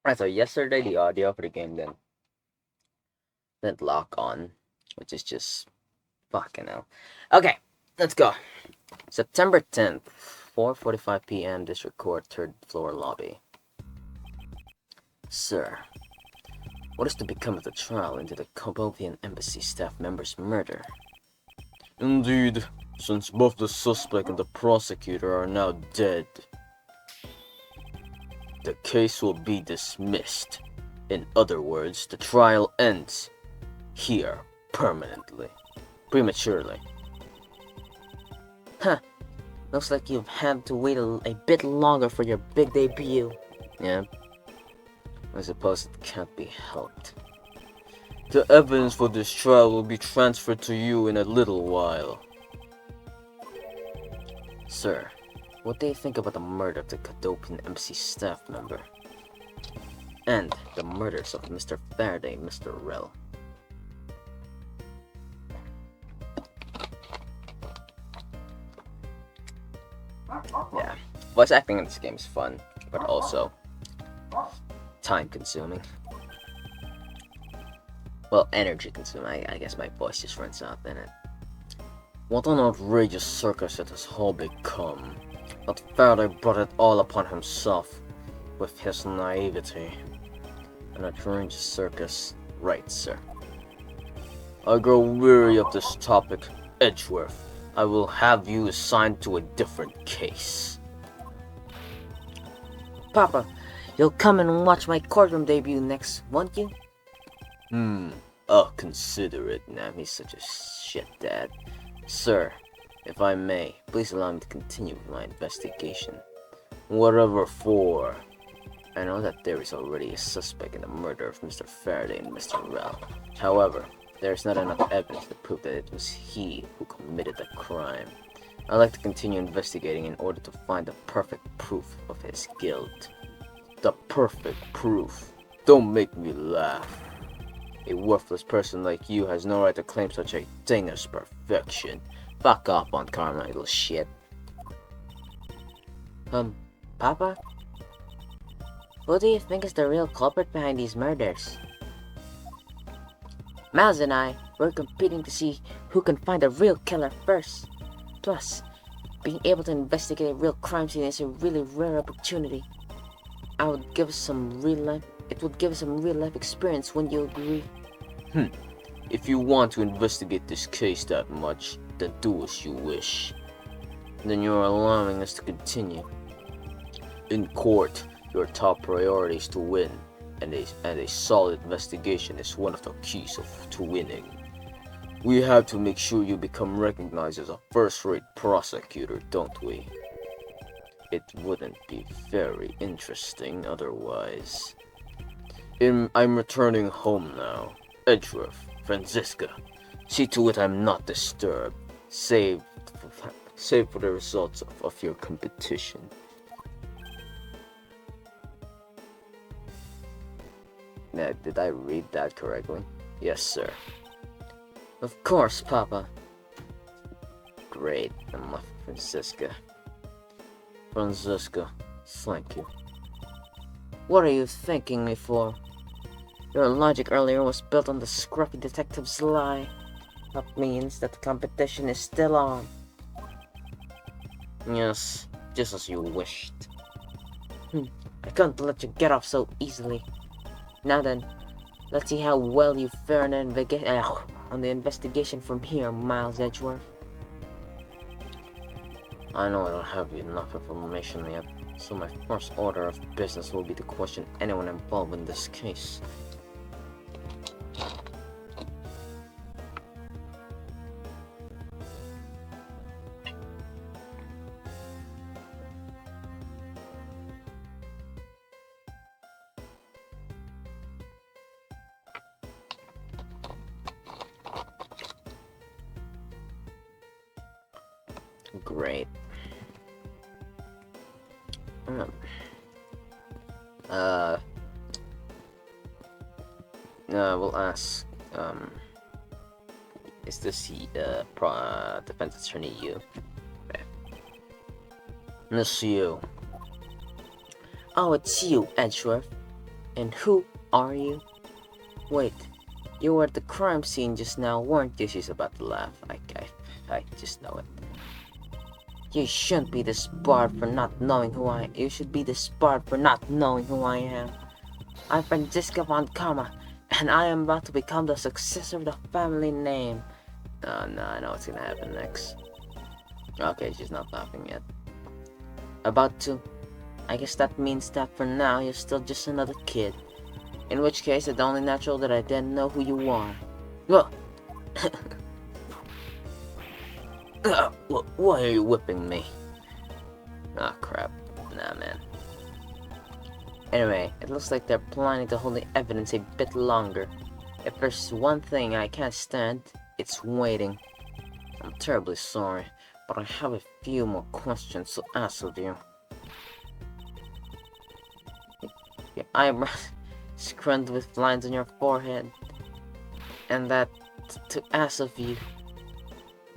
Right, so yesterday the audio for the game didn't lock on, which is just fucking hell. Okay, let's go. September 10th, 4:45 p.m. District Court, third floor lobby. Sir, what is to become of the trial into the Kobovian embassy staff member's murder? Indeed, since both the suspect and the prosecutor are now dead, the case will be dismissed. In other words, the trial ends here permanently. Prematurely. Huh. Looks like you've had to wait a bit longer for your big debut. Yeah. I suppose it can't be helped. The evidence for this trial will be transferred to you in a little while. Sir, what do you think about the murder of the Cadopian embassy staff member? And the murders of Mr. Faraday and Mr. Rell? Yeah, voice acting in this game is fun, but also time consuming. Well, energy consuming. I guess my voice just runs out in it. What an outrageous circus it has all become. But Faraday brought it all upon himself with his naivety. An outrageous circus, right, sir? I grow weary of this topic, Edgeworth. I will have you assigned to a different case. Papa, you'll come and watch my courtroom debut next, won't you? I'll consider it. Nah, he's such a shit dad. Sir, if I may, please allow me to continue with my investigation. Whatever for. I know that there is already a suspect in the murder of Mr. Faraday and Mr. Rell. However, there is not enough evidence to prove that it was he who committed the crime. I'd like to continue investigating in order to find the perfect proof of his guilt. The perfect proof. Don't make me laugh. A worthless person like you has no right to claim such a thing as perfection. Fuck off on karma, little shit. Papa? Who do you think is the real culprit behind these murders? Miles and I, we're competing to see who can find the real killer first. Plus, being able to investigate a real crime scene is a really rare opportunity. It would give us some real life experience, wouldn't you agree? If you want to investigate this case that much, then do as you wish. Then you're allowing us to continue. In court, your top priority is to win, and a solid investigation is one of the keys to winning. We have to make sure you become recognized as a first-rate prosecutor, don't we? It wouldn't be very interesting otherwise. I'm returning home now. Edgeworth, Franziska, see to it I'm not disturbed, save for the results of your competition. Now, did I read that correctly? Yes, sir. Of course, Papa. Great, I'm left with Franziska. Franziska, thank you. What are you thanking me for? Your logic earlier was built on the scruffy detective's lie. That means that the competition is still on. Yes, just as you wished. I couldn't let you get off so easily. Now then, let's see how well you fare on the investigation from here, Miles Edgeworth. I know I don't have enough information yet, so my first order of business will be to question anyone involved in this case. Great. We'll ask, is this the defense attorney you? Okay. Miss you. Oh, it's you, Edgeworth. And who are you? Wait, you were at the crime scene just now, weren't you? She's about to laugh. I just know it. You shouldn't be disbarred for not knowing who I am. You should be disbarred for not knowing who I am. I'm Franziska von Karma, and I am about to become the successor of the family name. Oh no, I know what's gonna happen next. Okay, she's not laughing yet. About to. I guess that means that for now, you're still just another kid. In which case, it's only natural that I didn't know who you are. Ugh. Why are you whipping me? Ah, crap. Nah, man. Anyway, it looks like they're planning to hold the evidence a bit longer. If there's one thing I can't stand, it's waiting. I'm terribly sorry, but I have a few more questions to ask of you. Your eyebrows scrunched with lines on your forehead. And that to ask of you.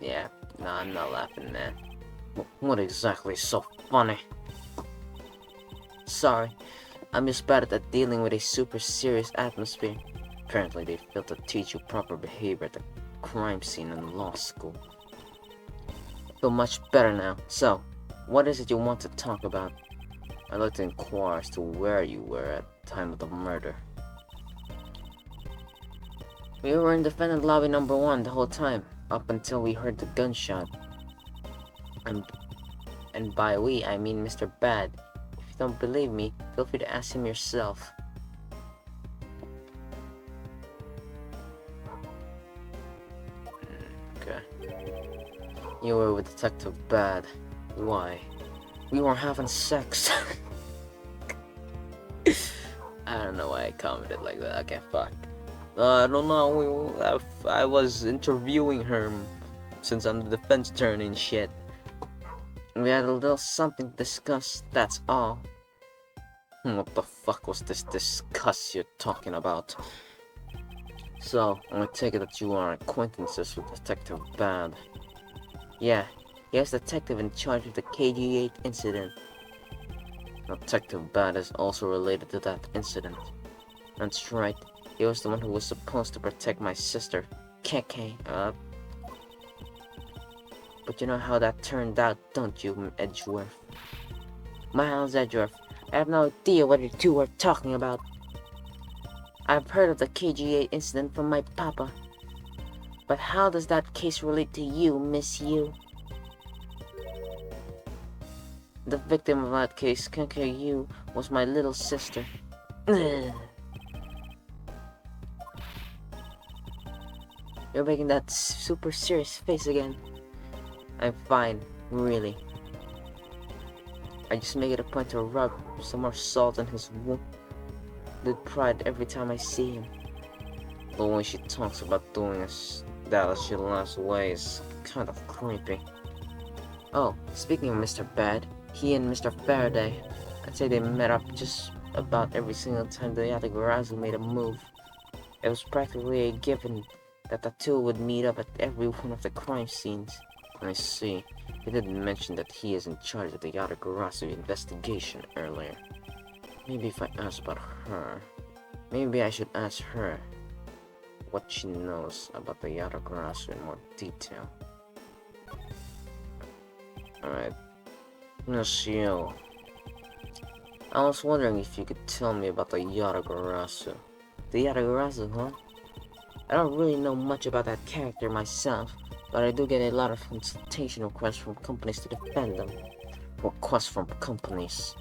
Yeah, no, I'm not laughing, man. What exactly is so funny? Sorry, I'm just bad at dealing with a super serious atmosphere. Apparently they failed to teach you proper behavior at the crime scene in law school. I feel much better now. So, what is it you want to talk about? I'd like to inquire as to where you were at the time of the murder. We were in defendant lobby number 1 the whole time, up until we heard the gunshot. And by we, I mean Mr. Bad. If you don't believe me, feel free to ask him yourself. Okay. You were with Detective Bad. Why? We were having sex. I don't know why I commented like that. Okay, fuck. I don't know. I was interviewing her since I'm the defense attorney and shit. We had a little something to discuss, that's all. What the fuck was this discuss you're talking about? So, I'm gonna take it that you are acquaintances with Detective Bad. Yeah, he was the detective in charge of the KG-8 incident. Detective Bad is also related to that incident. That's right, he was the one who was supposed to protect my sister, KK, But you know how that turned out, don't you, Edgeworth? Miles Edgeworth, I have no idea what you two are talking about. I've heard of the KG-8 incident from my papa. But how does that case relate to you, Miss Yu? The victim of that case, KKU, was my little sister. Ugh. You're making that super serious face again. I'm fine, really. I just make it a point to rub some more salt on his wounded pride every time I see him. But when she talks about doing that as she laughs away is kind of creepy. Oh, speaking of Mr. Bad, he and Mr. Faraday, I'd say they met up just about every single time the Yatagarazu made a move. It was practically a given that the two would meet up at every one of the crime scenes. I see. He didn't mention that he is in charge of the Yatagarazu investigation earlier. Maybe if I ask about her, maybe I should ask her what she knows about the Yatagarazu in more detail. Alright. Miss Yu, I was wondering if you could tell me about the Yatagarazu. The Yatagarazu, huh? I don't really know much about that character myself, but I do get a lot of consultation requests from companies to defend them. Requests from companies.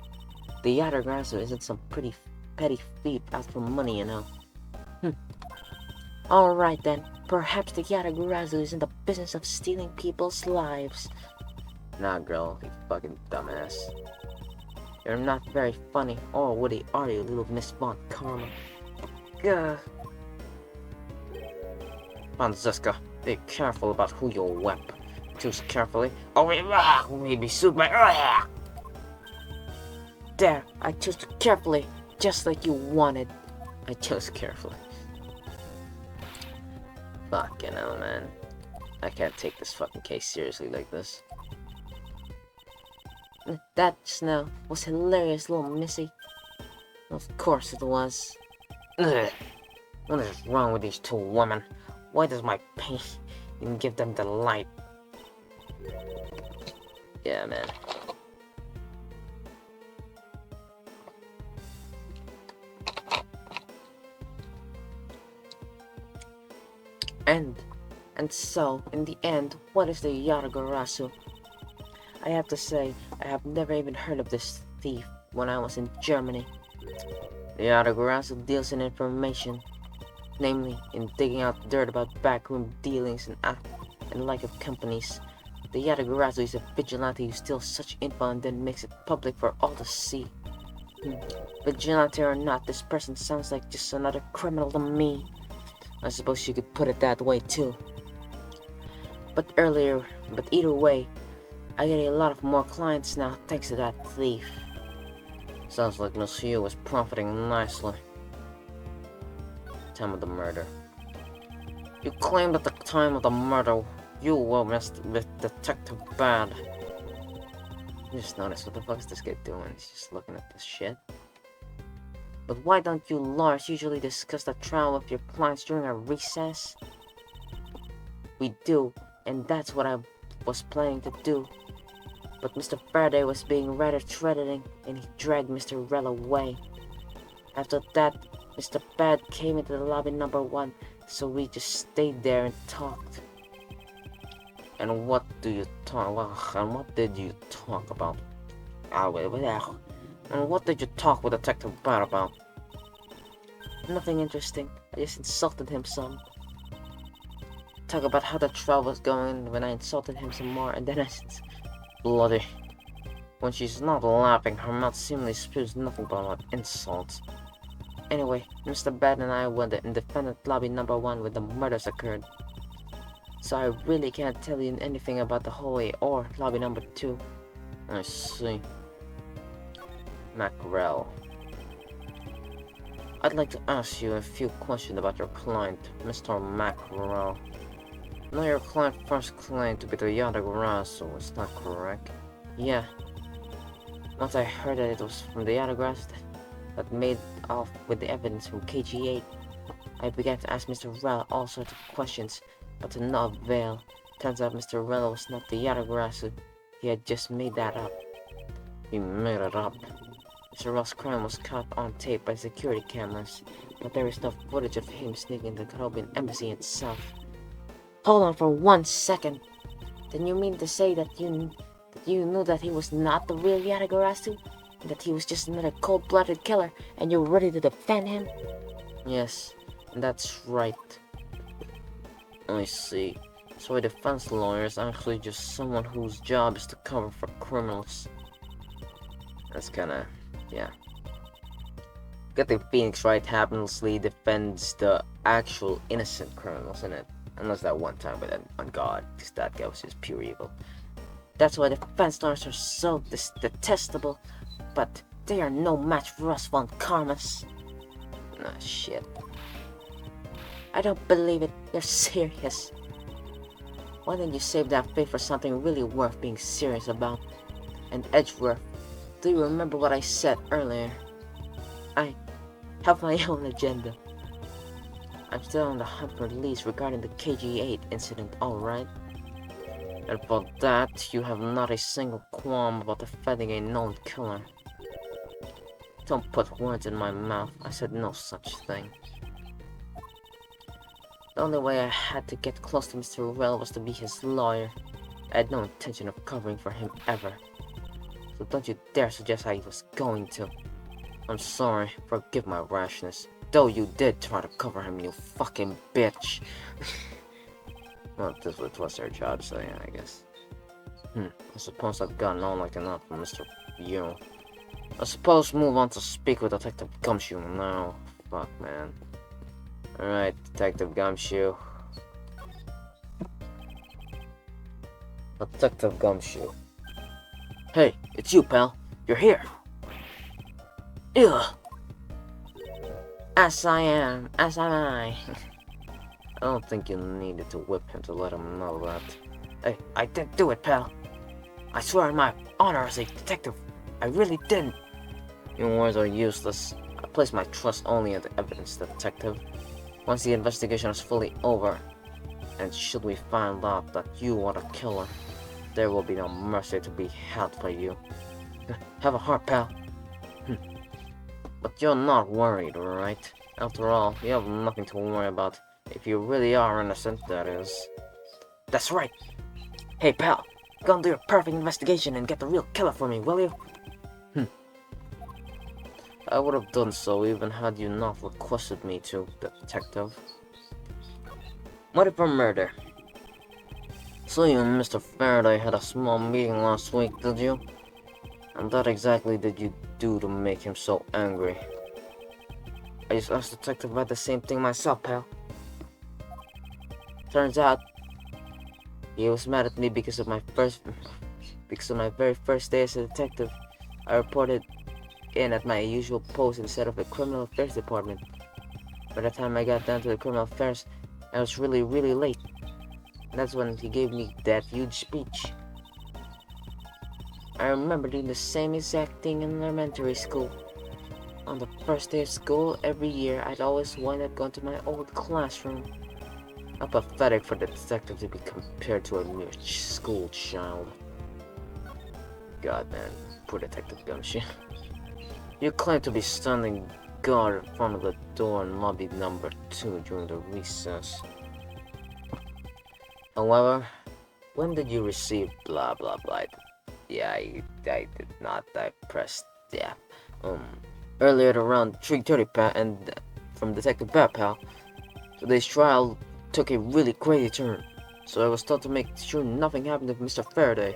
The Yatagarazu isn't some pretty petty thief out for money, you know. Alright then, perhaps the Yatagarazu is in the business of stealing people's lives. Nah, girl, you fucking dumbass. You're not very funny or witty, are you, little Miss Von Karma? Gah. Franziska, be careful about who you whip. Choose carefully, or we may be sued by. There, I chose carefully, just like you wanted. I chose carefully. Fucking hell, man. I can't take this fucking case seriously like this. That just now was hilarious, little missy. Of course it was. Ugh. What is wrong with these two women? Why does my pain even give them delight? Yeah, man. And so, in the end, what is the Yatagarasu? I have to say, I have never even heard of this thief when I was in Germany. The Yatagarasu deals in information, namely in digging out dirt about backroom dealings and like of companies. The Yatagarasu is a vigilante who steals such info and then makes it public for all to see. Vigilante or not, this person sounds like just another criminal to me. I suppose you could put it that way too. But either way, I get a lot of more clients now thanks to that thief. Sounds like Monsieur was profiting nicely. Time of the murder. You claimed at the time of the murder you were with Detective Bad. You just noticed what the fuck is this guy doing? He's just looking at this shit. But why don't you lawyers usually discuss the trial with your clients during a recess? We do, and that's what I was planning to do. But Mr. Faraday was being rather threatening, and he dragged Mr. Rell away. After that, Mr. Bad came into the lobby number 1, so we just stayed there and talked. And what do you talk? Well, and what did you talk about? And what did you talk with Detective Bad about? Nothing interesting. I just insulted him some. Talk about how the trial was going when I insulted him some more, and then I said, bloody. When she's not laughing, her mouth seemingly spews nothing but insults. Anyway, Mr. Bad and I were in defendant lobby number 1 when the murders occurred. So I really can't tell you anything about the hallway or lobby number 2. I see. Mackerel. I'd like to ask you a few questions about your client, Mr. Mackerel. Now your client first claimed to be the Yatagarasu, is that correct? Yeah. Once I heard that it was from the Yatagarasu that made off with the evidence from KG8, I began to ask Mr. Rell all sorts of questions, but to no avail. Turns out Mr. Rell was not the Yatagarasu. He had just made that up. He made it up. Mr. Rell's crime was caught on tape by security cameras, but there is no footage of him sneaking into the Colombian embassy itself. Hold on for 1 second. Then you mean to say that you knew that he was not the real Yatagarasu? And that he was just another cold-blooded killer, and you were ready to defend him? Yes, that's right. I see. So a defense lawyer is actually just someone whose job is to cover for criminals. That's kinda... yeah. Getting Phoenix right happily defends the actual innocent criminals in it. Unless that one time with on God, because that guy was just pure evil. That's why defense lawyers are so detestable, but they are no match for us von Karmas. Nah, shit. I don't believe it. You're serious. Why didn't you save that faith for something really worth being serious about? And Edgeworth, do you remember what I said earlier? I have my own agenda. I'm still on the hunt for leads regarding the KG8 incident, alright? And for that, you have not a single qualm about defending a known killer. Don't put words in my mouth. I said no such thing. The only way I had to get close to Mr. Rell was to be his lawyer. I had no intention of covering for him ever. So don't you dare suggest I was going to. I'm sorry, forgive my rashness. Though you did try to cover him, you fucking bitch. Well, this was their job, so yeah, I guess. I suppose I've gotten on like enough from Mr. Yu. I suppose move on to speak with Detective Gumshoe now. Fuck, man. Alright, Detective Gumshoe. Detective Gumshoe. Hey, it's you, pal. You're here. Ugh. As I am I. I don't think you needed to whip him to let him know that. Hey, I didn't do it, pal. I swear on my honor as a detective, I really didn't. Your words are useless. I place my trust only in the evidence, detective. Once the investigation is fully over, and should we find out that you are the killer, there will be no mercy to be had for you. Have a heart, pal. But you're not worried, right? After all, you have nothing to worry about. If you really are innocent, that is. That's right! Hey, pal, go and do your perfect investigation and get the real killer for me, will you? I would have done so even had you not requested me to, detective. Motive for murder. So you and Mr. Faraday had a small meeting last week, did you? And what exactly did you do to make him so angry? I just asked the detective about the same thing myself, pal. Turns out, he was mad at me because of my very first day as a detective. I reported in at my usual post instead of the criminal affairs department. By the time I got down to the criminal affairs, I was really late. And that's when he gave me that huge speech. I remember doing the same exact thing in elementary school. On the first day of school, every year, I'd always wind up going to my old classroom. How pathetic for the detective to be compared to a mere school child. God, man, poor Detective Gumshoe. You claim to be standing guard in front of the door in lobby number 2 during the recess. However, when did you receive blah blah blah? Yeah, I did not. I pressed yeah. Earlier at around 3:30, pal, and from Detective Bat, pal. Today's trial took a really crazy turn, so I was told to make sure nothing happened to Mr. Faraday.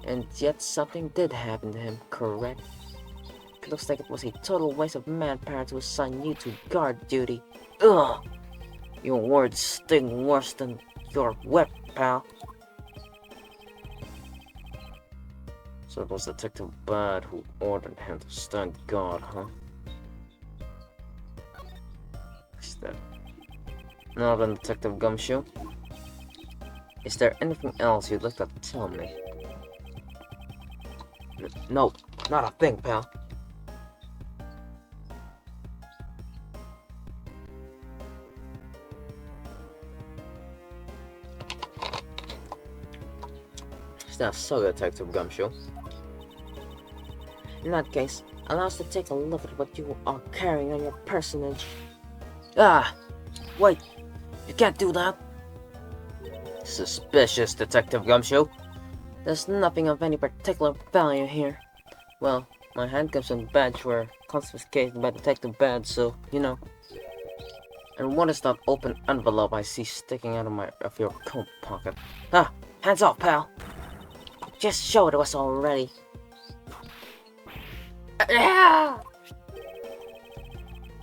And yet something did happen to him, correct? It looks like it was a total waste of manpower to assign you to guard duty. Ugh! Your words sting worse than your whip, pal. So it was Detective Bad who ordered him to stand guard, huh? Is that... Now then, Detective Gumshoe. Is there anything else you'd like to tell me? No, not a thing, pal. That's so, Detective Gumshoe. In that case, allow us to take a look at what you are carrying on your personage. Ah! Wait! You can't do that! Suspicious, Detective Gumshoe. There's nothing of any particular value here. Well, my handcuffs and badge were confiscated by Detective Bad, so, you know. And what is that open envelope I see sticking out of your coat pocket? Ah! Hands off, pal! Just show it to us already.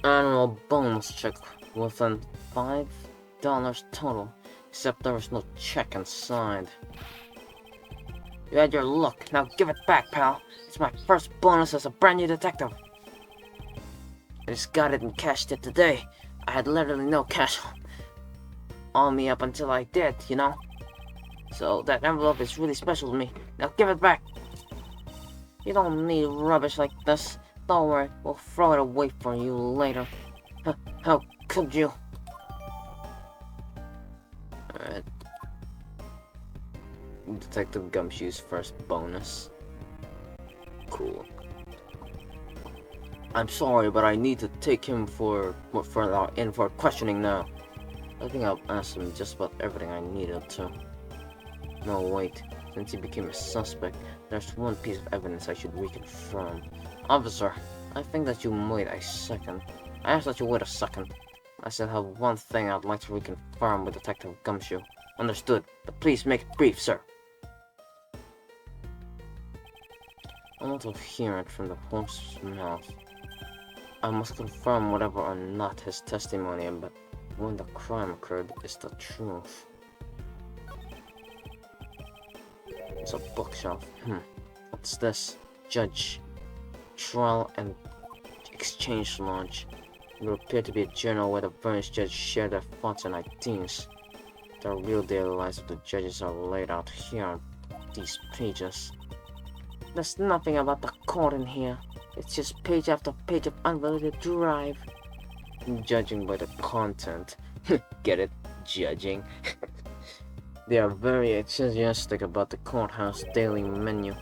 Annual bonus check within $5 total, except there was no check inside. You had your look, now give it back, pal. It's my first bonus as a brand new detective. I just got it and cashed it today. I had literally no cash on me up until I did, you know? So that envelope is really special to me. Now give it back. You don't need rubbish like this. Don't worry, we'll throw it away for you later. How could you? Alright. Detective Gumshoe's first bonus. Cool. I'm sorry, but I need to take him for questioning now. I think I've asked him just about everything I needed to. No, wait. Since he became a suspect, there's one piece of evidence I should reconfirm. Officer, I think that you wait a second. I asked that you wait a second. I still have one thing I'd like to reconfirm with Detective Gumshoe. Understood, but please make it brief, sir. I want to hear it from the horse's mouth. I must confirm whatever or not his testimony about when the crime occurred is the truth. It's a bookshelf. What's this? Judge. Trial and Exchange Lodge. It would appear to be a journal where the various judges share their thoughts and ideas. The real daily lives of the judges are laid out here on these pages. There's nothing about the court in here. It's just page after page of unrelated drive. Judging by the content. Get it? Judging. They are very enthusiastic about the courthouse daily menu,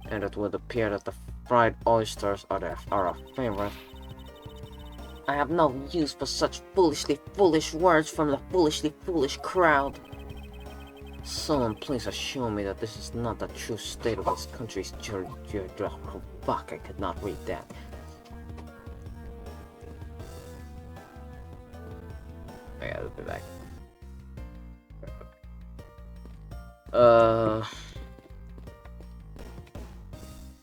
and it would appear that the fried oysters are a favorite. I have no use for such foolishly foolish words from the foolishly foolish crowd. Someone please assure me that this is not the true state of this country's fuck, I could not read that. I gotta be back.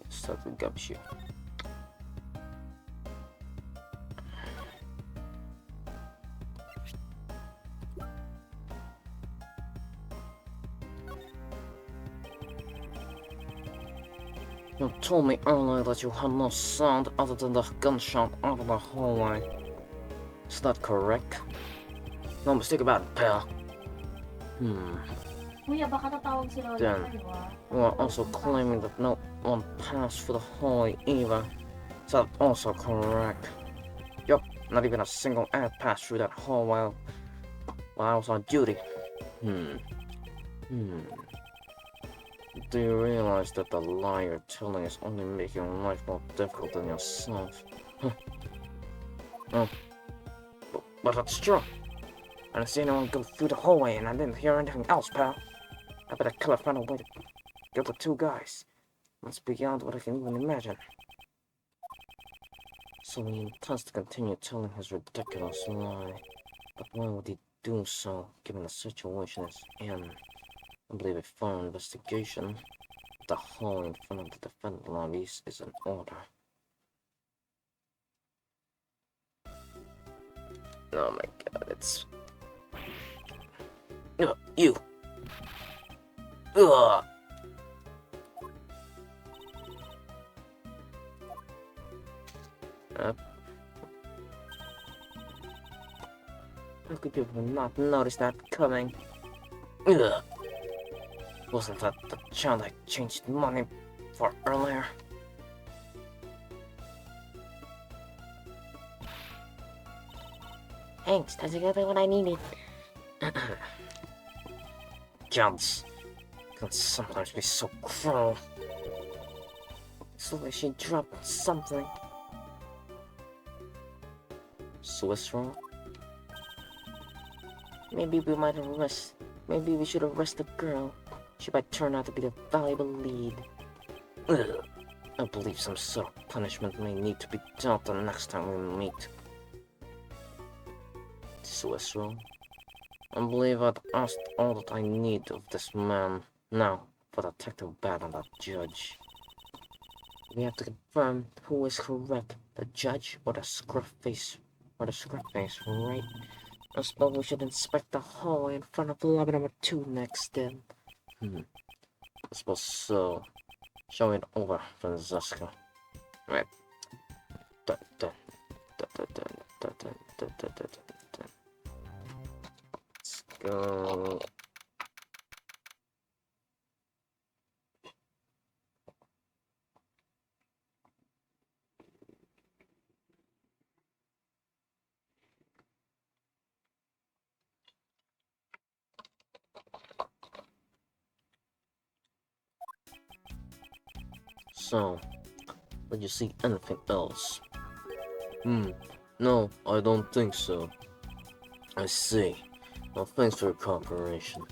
Start with gumshoe. You told me earlier that you had no sound other than the gunshot out of the hallway. Is that correct? No mistake about it, pal. Kuya, baka tatawag si Lola Then, kayo, ah. you are also claiming that no one passed through the hallway either. Is that also correct? Yup, not even a single ant passed through that hallway while I was on duty. Do you realize that the lie you're telling is only making life more difficult than yourself? Oh, but that's true. I didn't see anyone go through the hallway and I didn't hear anything else, pal. I bet a killer found a way to kill the two guys. That's beyond what I can even imagine. So he intends to continue telling his ridiculous lie. But why would he do so, given the situation is in? I believe a thorough investigation of the hall in front of the defendant lobbies is in order. Oh my god, it's... you! Ugh! How could people not notice that coming? Ugh! Wasn't that the child I changed money for earlier? Thanks, that's exactly what I needed. Kids can sometimes be so cruel. It's like she dropped something. Swiss roll? Maybe we should arrest the girl. She might turn out to be the valuable lead. Ugh. I believe some sort of punishment may need to be dealt the next time we meet. Swiss roll? I believe I've asked all that I need of this man. Now, for Detective Bat and the judge. We have to confirm who is correct, the judge or the scruff face, right? I suppose we should inspect the hallway in front of lobby number 2 next then. I suppose so. Show it over, Franziska. Right. Let's go. So, did you see anything else? No, I don't think so. I see. Well, thanks for your cooperation.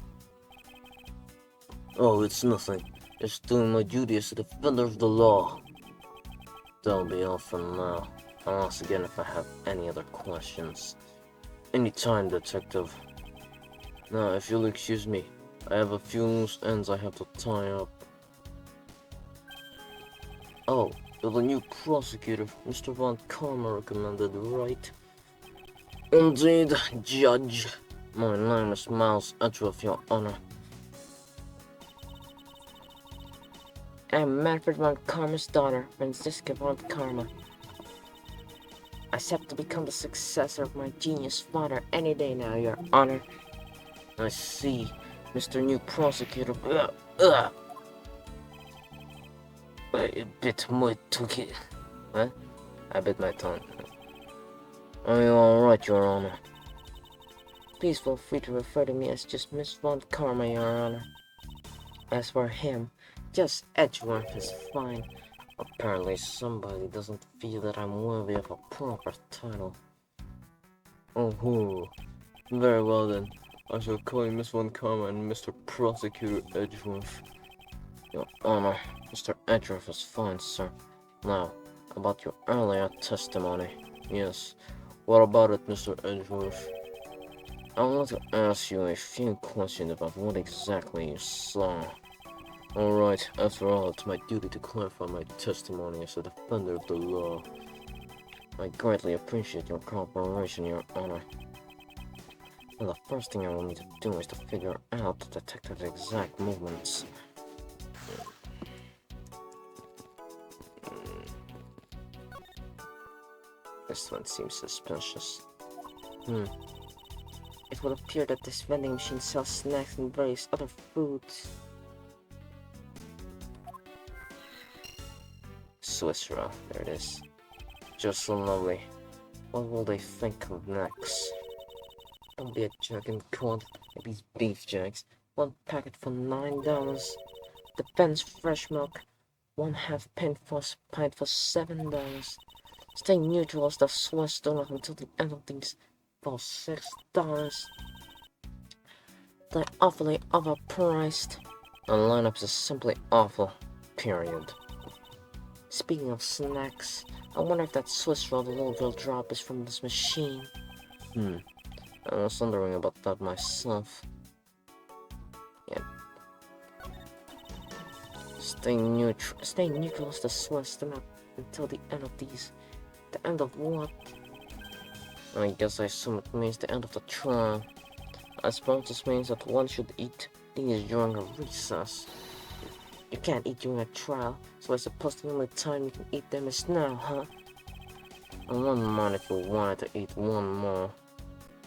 Oh, it's nothing. Just doing my duty as a defender of the law. That'll be all for now. I'll ask again if I have any other questions. Anytime, Detective. Now, if you'll excuse me, I have a few loose ends I have to tie up. Oh, you're the new prosecutor Mr. Von Karma recommended, right? Indeed, Judge. My name is Miles Edgeworth, Your Honor. I'm Manfred Von Karma's daughter, Franziska Von Karma. I set to become the successor of my genius father any day now, Your Honor. I see, Mr. New Prosecutor. I bit my tookie. Huh? I bit my tongue. Are you alright, Your Honor? Please feel free to refer to me as just Miss Von Karma, Your Honor. As for him, just Edgeworth is fine. Apparently somebody doesn't feel that I'm worthy of a proper title. Oh, very well then. I shall call you Miss Von Karma and Mr. Prosecutor Edgeworth. Your Honor, Mr. Edgeworth is fine, sir. Now, about your earlier testimony. Yes, what about it, Mr. Edgeworth? I want to ask you a few questions about what exactly you saw. Alright, after all, it's my duty to clarify my testimony as a defender of the law. I greatly appreciate your cooperation, Your Honor. And the first thing I will need to do is to figure out the detective's exact movements. This one seems suspicious. It would appear that this vending machine sells snacks and various other foods. Swiss roll, there it is. Just so lovely. What will they think of next? Don't be a jerk and quote these beef jerks. One packet for $9. Depends fresh milk. 1/2 pint for $7. Stay neutral as the Swiss donut until the end of things for $6. They're awfully overpriced. The lineups is simply awful. Period. Speaking of snacks, I wonder if that Swiss roll the little drop is from this machine. I was wondering about that myself. Yeah. Stay neutral as the Swiss donut until the end of these. The end of what? I guess I assume it means the end of the trial. I suppose this means that one should eat these during a recess. You can't eat during a trial, so I suppose the only time you can eat them is now, huh? I wouldn't mind if you wanted to eat one more.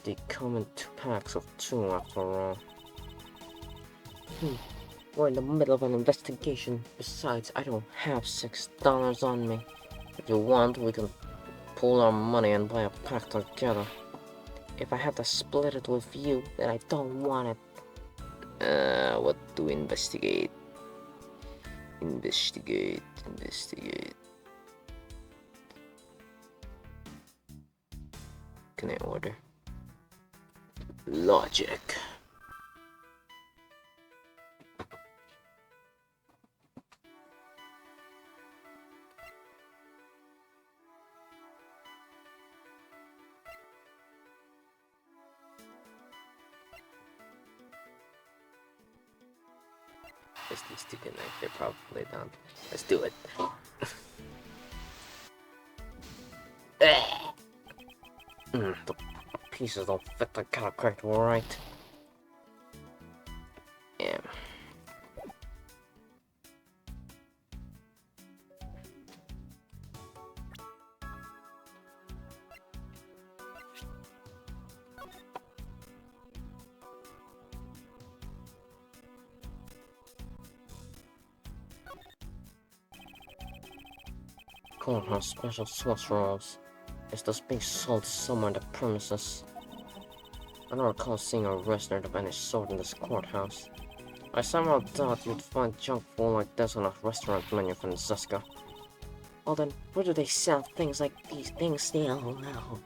They come in 2 packs of 2 after all. We're in the middle of an investigation. Besides, I don't have $6 on me. If you want, we can pool our money and buy a pack together. If I have to split it with you, then I don't want it. What do we investigate? Investigate. Can I order? Logic. This needs to connect. They're probably down. Let's do it. The pieces don't fit the color correct, right? Yeah. Courthouse special Swiss rolls. Is this being sold somewhere in the premises? I don't recall seeing a restaurant of any sort in this courthouse. I somehow doubt you'd find junk food like this on a restaurant menu from Zeska. Well then, where do they sell things like these things now?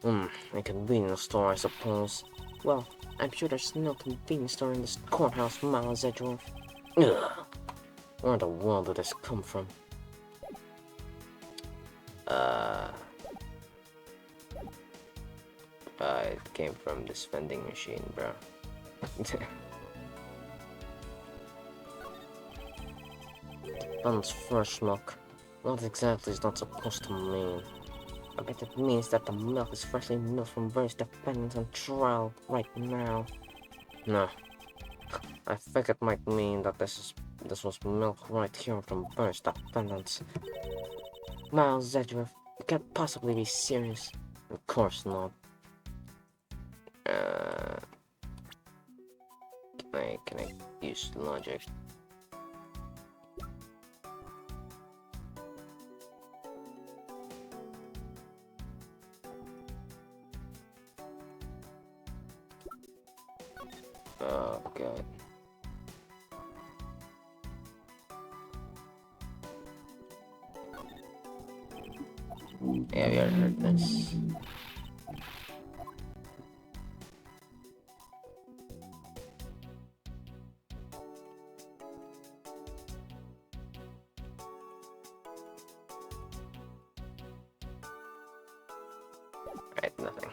A convenience store, I suppose. Well, I'm sure there's no convenience store in this courthouse, Miles Edgeworth. Ugh. Where in the world did this come from? It came from this vending machine, bro. Depends fresh milk. What exactly is that supposed to mean? I bet it means that the milk is freshly milked from various defendants on trial right now. No. I think it might mean that this was milk right here from various defendants. Miles Edgeworth, you can't possibly be serious. Of course not. Can I use logic? Yeah, we already heard this. Right, nothing.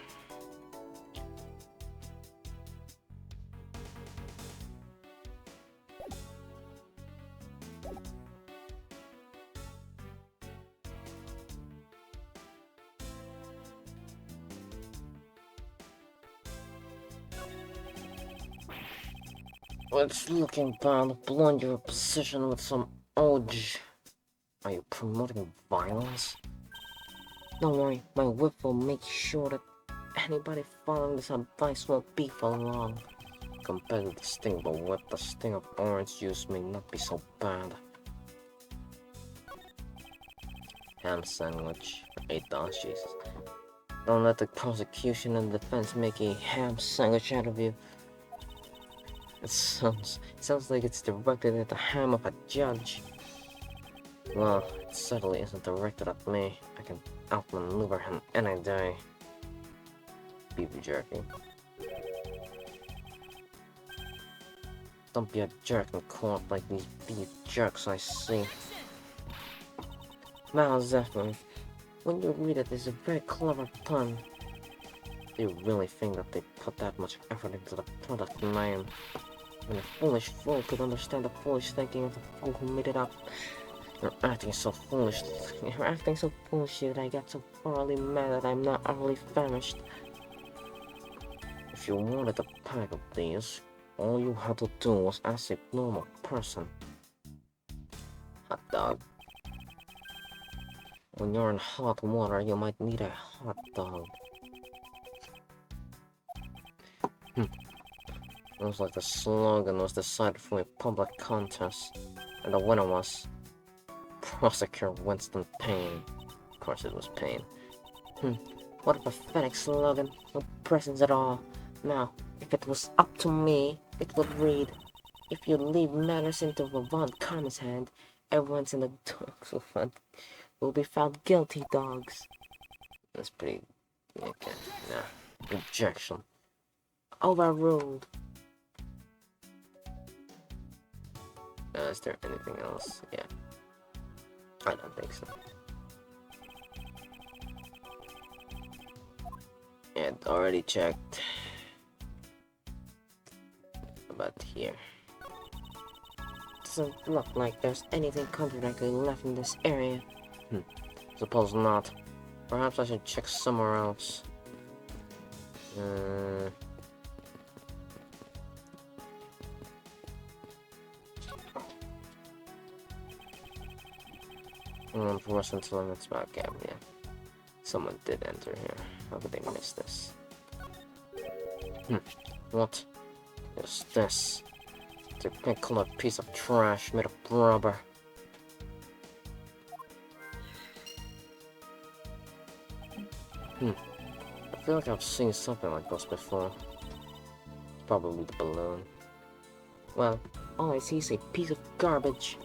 It's looking bad. Blowing your position with some OG. Are you promoting violence? Don't worry, my whip will make sure that anybody following this advice won't be for long. Compared to the sting of a whip, the sting of orange juice may not be so bad. Ham sandwich for $8, Jesus. Don't let the prosecution and defense make a ham sandwich out of you. It sounds like it's directed at the ham of a judge. Well, it certainly isn't directed at me. I can outmaneuver him any day. Beef jerky. Don't be a jerk in court like these beef jerks I see. Now, Zephyr, when you read it, it's a very clever pun. Do you really think that they put that much effort into the product name? When a foolish fool could understand the foolish thinking of the fool who made it up. You're acting so foolishly that I get so thoroughly mad that I'm not utterly famished. If you wanted a pack of these, all you had to do was ask a normal person. Hot dog. When you're in hot water, you might need a hot dog. Looks like the slogan was decided from a public contest, and the winner was Prosecutor Winston Payne. Of course it was Payne. What a pathetic slogan. No presence at all. Now, if it was up to me, it would read, if you leave matters into Von Karma's hand, everyone's in the dogs will be found guilty, dogs. That's pretty... okay, nah. Objection. Overruled. Is there anything else? Yeah. I don't think so. And already checked. About here. Doesn't look like there's anything contradictory left in this area. Suppose not. Perhaps I should check somewhere else. For us until the next back gap, yeah. Someone did enter here. How could they miss this? What is this? It's a pink colored piece of trash made of rubber. I feel like I've seen something like this before. Probably the balloon. Well, all I see is a piece of garbage.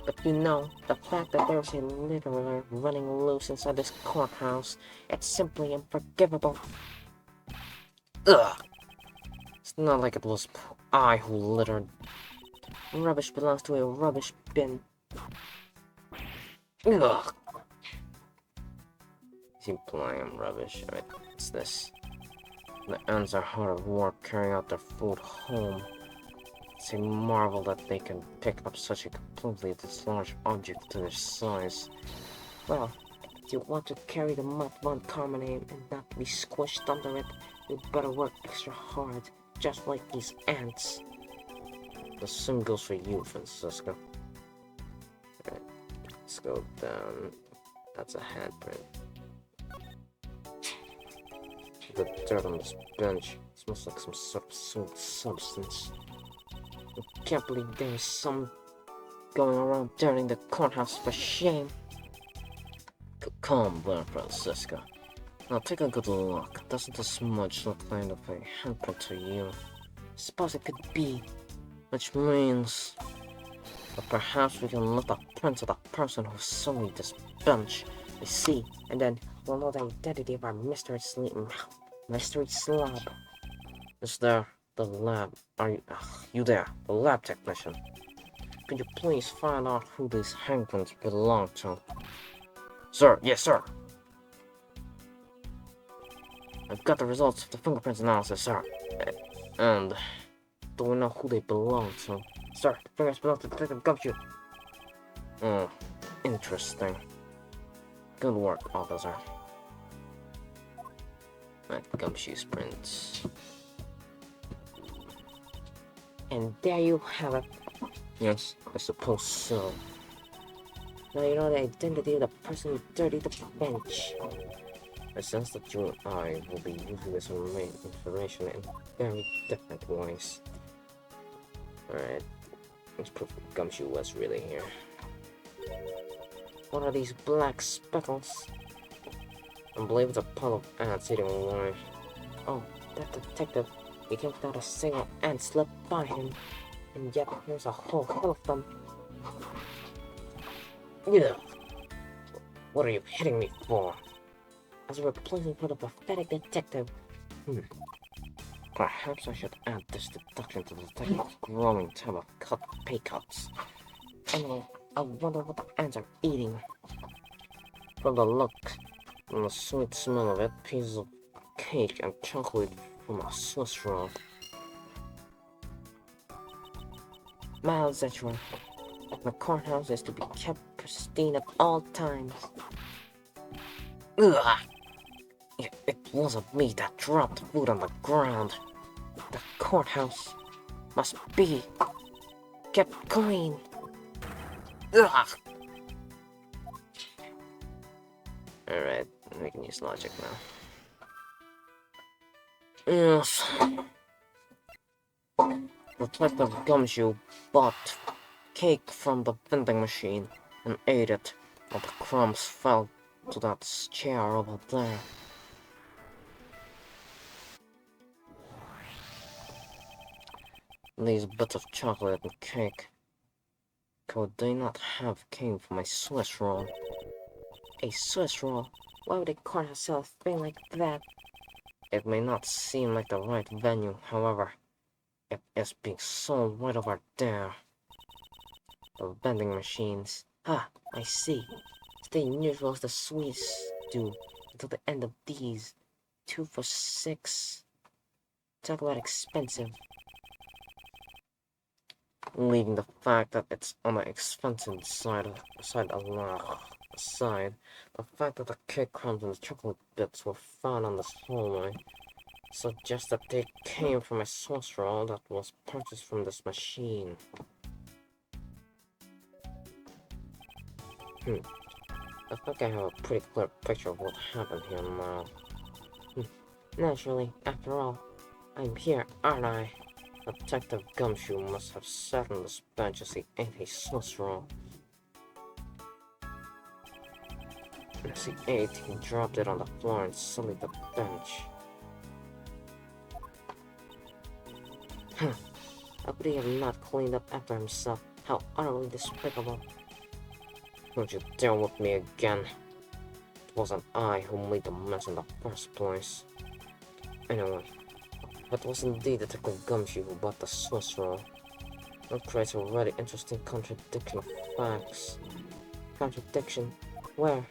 But you know, the fact that there's a litterer running loose inside this courthouse, it's simply unforgivable. Ugh! It's not like it was I who littered. Rubbish belongs to a rubbish bin. Ugh! He's implying I'm rubbish. Alright, what's this? The ants are hard at work carrying out their food home. It's a marvel that they can pick up such a completely large object to their size. Well, if you want to carry the mud Von Karma name and not be squished under it, you'd better work extra hard, just like these ants. The same goes for you, Francisco. Alright, let's go down. That's a handprint. The dirt on this bench smells like some sort of sweet substance. I can't believe there's some going around dirtying the courthouse for shame. Calm down, Francisco. Now take a good look. Doesn't the smudge look kind of a handprint to you? Suppose it could be. Which means that perhaps we can look the prints of the person who sold this bench I see. And then we'll know the identity of our mystery slob. Is there the lab? Are you there? The lab technician. Could you please find out who these handguns belong to? Sir, yes, sir. I've got the results of the fingerprints analysis, sir. And do we know who they belong to? Sir, the fingers belong to Detective Gumshoe. Oh, interesting. Good work, officer. Right, Gumshoe's prints. And there you have it. Yes, I suppose so. Now you know the identity of the person who dirtied the bench. I sense that you and I will be using this information in very different ways. Alright, let's prove Gumshoe was really here. What are these black speckles? I believe it's a pile of ants eating away. Oh, that detective. He came without a single ant slipped by him. And yet, there's a whole hill of them. Ugh. What are you hitting me for? As a replacement for the pathetic detective. Perhaps I should add this deduction to the detective's growing tab of pay cuts. Anyway, I wonder what the ants are eating. From the look and the sweet smell of it, pieces of cake and chocolate from a Swiss roll. Miles Edgeworth. The courthouse is to be kept pristine at all times. Ugh! It wasn't me that dropped food on the ground. The courthouse must be kept clean. Ugh! Alright, we can use logic now. Yes. Detective Gumshoe bought cake from the vending machine and ate it, but the crumbs fell to that chair over there. These bits of chocolate and cake, could they not have came from a Swiss roll? A Swiss roll? Why would a courthouse sell a thing like that? It may not seem like the right venue, however, it is being sold right over there. The vending machines. Ah, I see. Stay neutral as the Swiss do until the end of these. 2 for $6. Talk about expensive. Leaving the fact that it's on the expensive side, the fact that the cake crumbs and the chocolate bits were found on this hallway suggests that they came from a Swiss roll that was purchased from this machine. I think I have a pretty clear picture of what happened here now. Naturally, after all, I'm here, aren't I? Detective Gumshoe must have sat on this bench as he ate a Swiss roll. As he ate, he dropped it on the floor and sullied the bench. How could he have not cleaned up after himself? How utterly despicable. Don't you dare with me again. It wasn't I who made the mess in the first place. Anyway, it was indeed Detective Gumshoe who bought the Swiss roll. That creates a really interesting contradiction of facts. Contradiction? Where?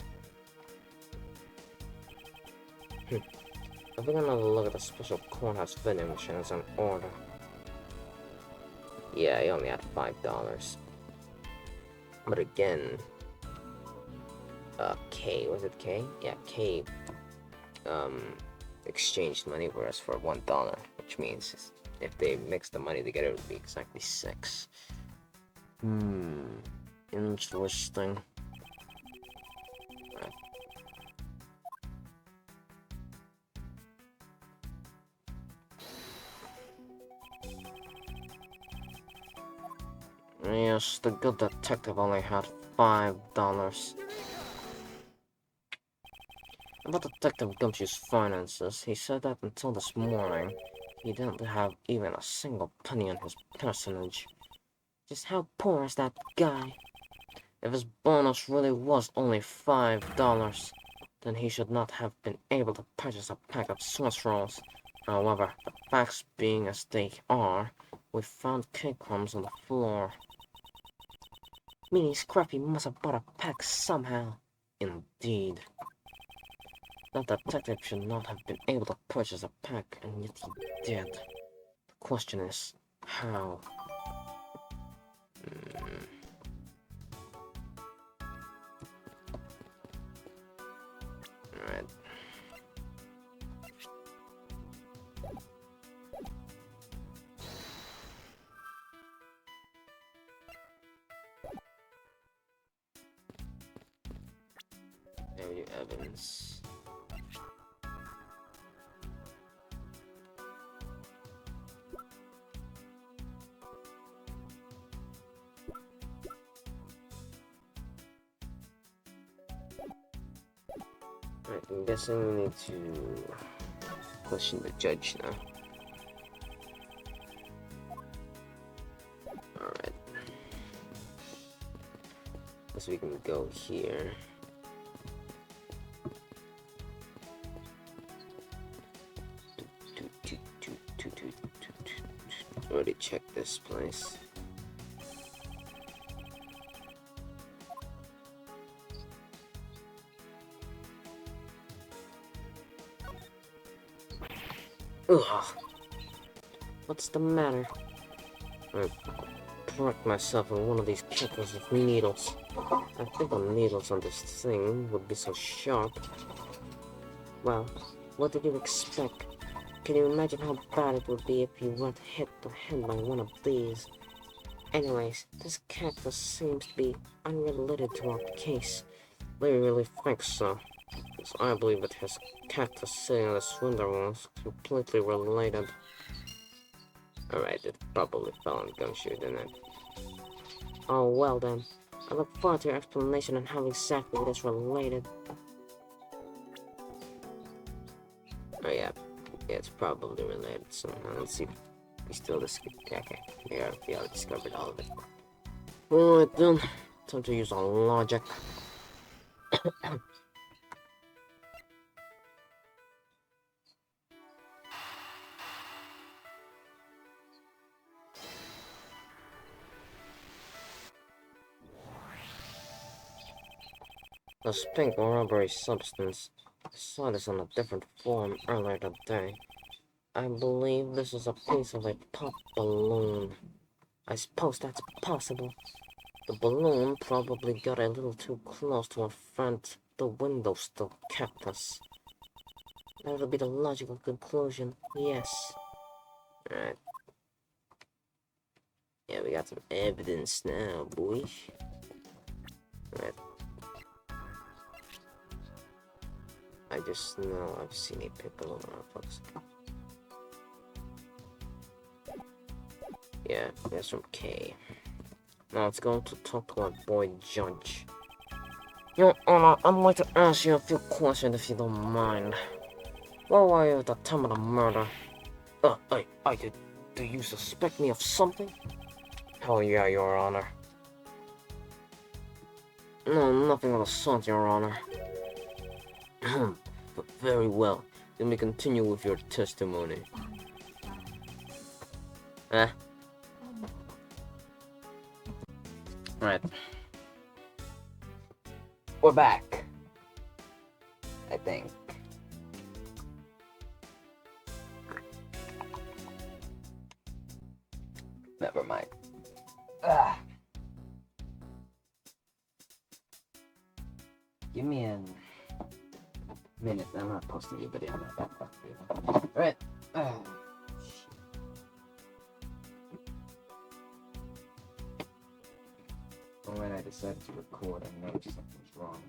I think another look at the special courthouse vending machine is in order. Yeah, I only had $5. But again, K, was it K? Yeah, K, exchanged money, whereas for $1, which means if they mix the money together, it would be exactly 6. Interesting. Yes, the good detective only had $5. About Detective Gumshoe's finances, he said that until this morning, he didn't have even a single penny on his personage. Just how poor is that guy? If his bonus really was only $5, then he should not have been able to purchase a pack of Swiss rolls. However, the facts being as they are, we found cake crumbs on the floor. Meaning Scrappy must have bought a pack somehow. Indeed. That detective should not have been able to purchase a pack, and yet he did. The question is, how? Alright. There you Evans. Right, I'm guessing we need to question the judge now. Alright. So we can go here. Already checked this place. Ugh. What's the matter? I pricked myself in one of these kettles of needles. I think the needles on this thing would be so sharp. Well, what did you expect? Can you imagine how bad it would be if you weren't hit the head by one of these? Anyways, this cactus seems to be unrelated to our case. Do you really think so? Because I believe that his cactus sitting on this window was completely related. Alright, it probably fell on Gumshoe, didn't it? Oh, well then. I look forward to your explanation on how exactly it is related. Oh yeah, it's probably related somehow. Let's see if we still discovered. Okay, we already discovered all of it. Alright then, time to use our logic. This pink rubbery substance, I saw this on a different form earlier today. I believe this is a piece of a pop balloon. I suppose that's possible. The balloon probably got a little too close to our friend, the windowsill cactus. That would be the logical conclusion, yes. Alright. Yeah, we got some evidence now, boy. Alright. I just know I've seen a pickle on our books. Yeah, that's from K. Now let's go to talk to our boy Judge. Your Honor, I'd like to ask you a few questions if you don't mind. Where were you at the time of the murder? Do you suspect me of something? Hell yeah, Your Honor. No, nothing of the sort, Your Honor. But very well. Let me continue with your testimony. Right. We're back. I think. Never mind. Give me a minute. I'm not posting a video. Alright. When I decided to record, I noticed something was wrong.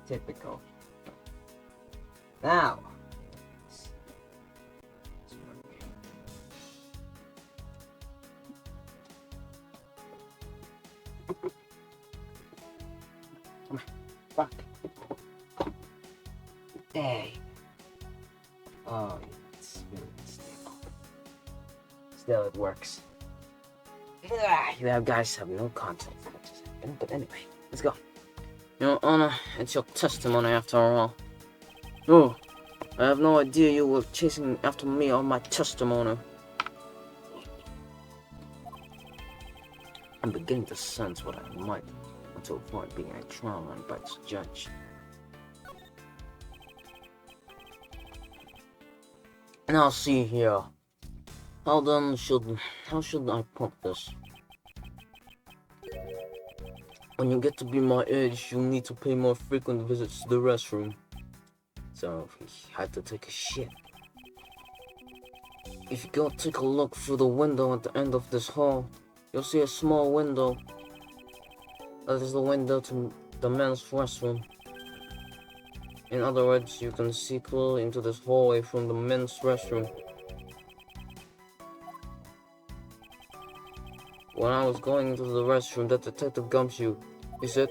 Typical. Now. Come on. Fuck. Dang. Oh, yeah, it's really stable. Still, it works. You guys have no context. But anyway, let's go. Your Honor, it's your testimony after all. Oh, I have no idea you were chasing after me on my testimony. I'm beginning to sense what I might want to avoid being a trial run by this judge. Now see here. How should I put this? When you get to be my age, you'll need to pay more frequent visits to the restroom. So he had to take a shit. If you go take a look through the window at the end of this hall, you'll see a small window. That is the window to the men's restroom. In other words, you can see clearly into this hallway from the men's restroom. When I was going into the restroom, that detective Gumshoe, he said,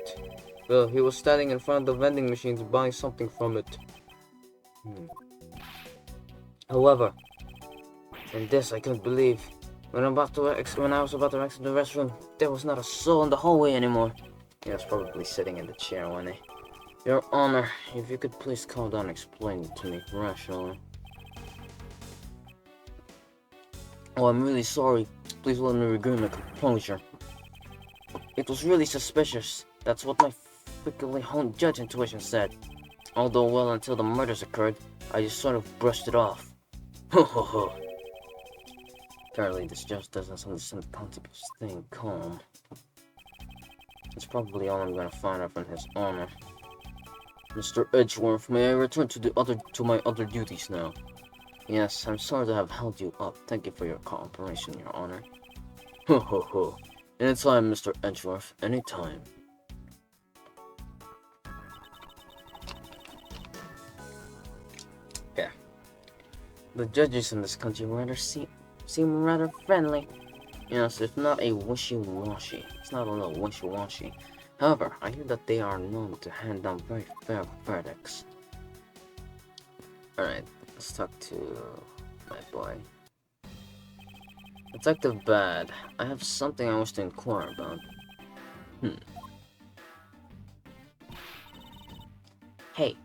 well, he was standing in front of the vending machines buying something from it. However, in this I couldn't believe. When I was about to exit the restroom, there was not a soul in the hallway anymore. He was probably sitting in the chair, wasn't he? Your Honor, if you could please calm down and explain it to me rationally. Oh, I'm really sorry. Please let me regain my composure. It was really suspicious. That's what my freakily honed judge intuition said. Although, well, until the murders occurred, I just sort of brushed it off. Ho ho ho. Apparently, this judge doesn't understand the concept of staying calm. That's probably all I'm gonna find out from His Honor. Mr. Edgeworth, may I return to my other duties now? Yes, I'm sorry to have held you up. Thank you for your cooperation, Your Honor. Ho ho ho. Anytime, Mr. Edgeworth. Anytime. Yeah. The judges in this country seem rather friendly. Yes, it's not a wishy-washy. It's not a little wishy-washy. However, I hear that they are known to hand down very fair verdicts. Alright, let's talk to my boy. Detective Bad, I have something I wish to inquire about. Hey,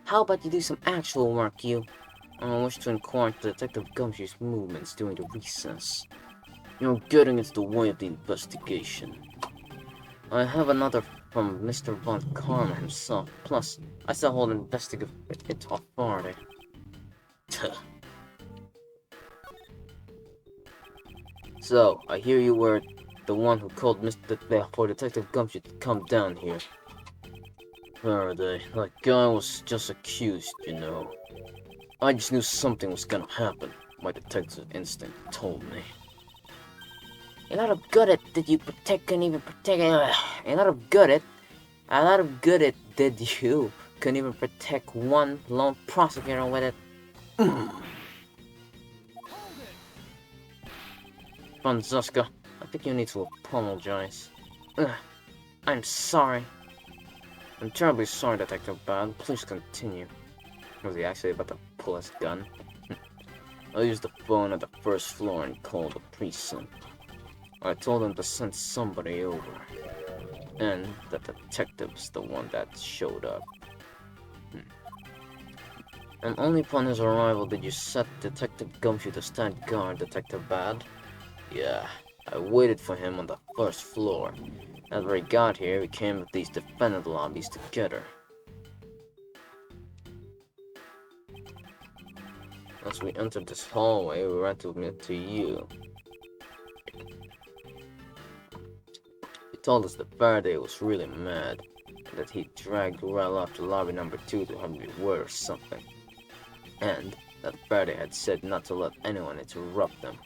how about you do some actual work, you? I wish to inquire into Detective Gumshoe's movements during the recess. You're getting into the way of the investigation. I have another from Mr. Von Karma himself, plus I still hold investigative authority. So, I hear you were the one who called for Detective Gumshoe to come down here. Faraday, that guy was just accused, you know. I just knew something was gonna happen. My detective instinct told me. A lot of good at did you protect couldn't even protect a lot of good at did you couldn't even protect one lone prosecutor with it. Franziska, I think you need to apologize. I'm sorry. I'm terribly sorry, Detective Bad. Please continue. Was he actually about to pull his gun? I used the phone at the first floor and called the precinct. I told him to send somebody over. And the detective's the one that showed up. And only upon his arrival did you set Detective Gumshoe to stand guard, Detective Bad? Yeah, I waited for him on the first floor. After he got here, we came with these defendant lobbies together. As we entered this hallway, we ran to admit to you. He told us that Faraday was really mad, and that he dragged Rel off to lobby number 2 to have me word or something. And that Faraday had said not to let anyone interrupt them.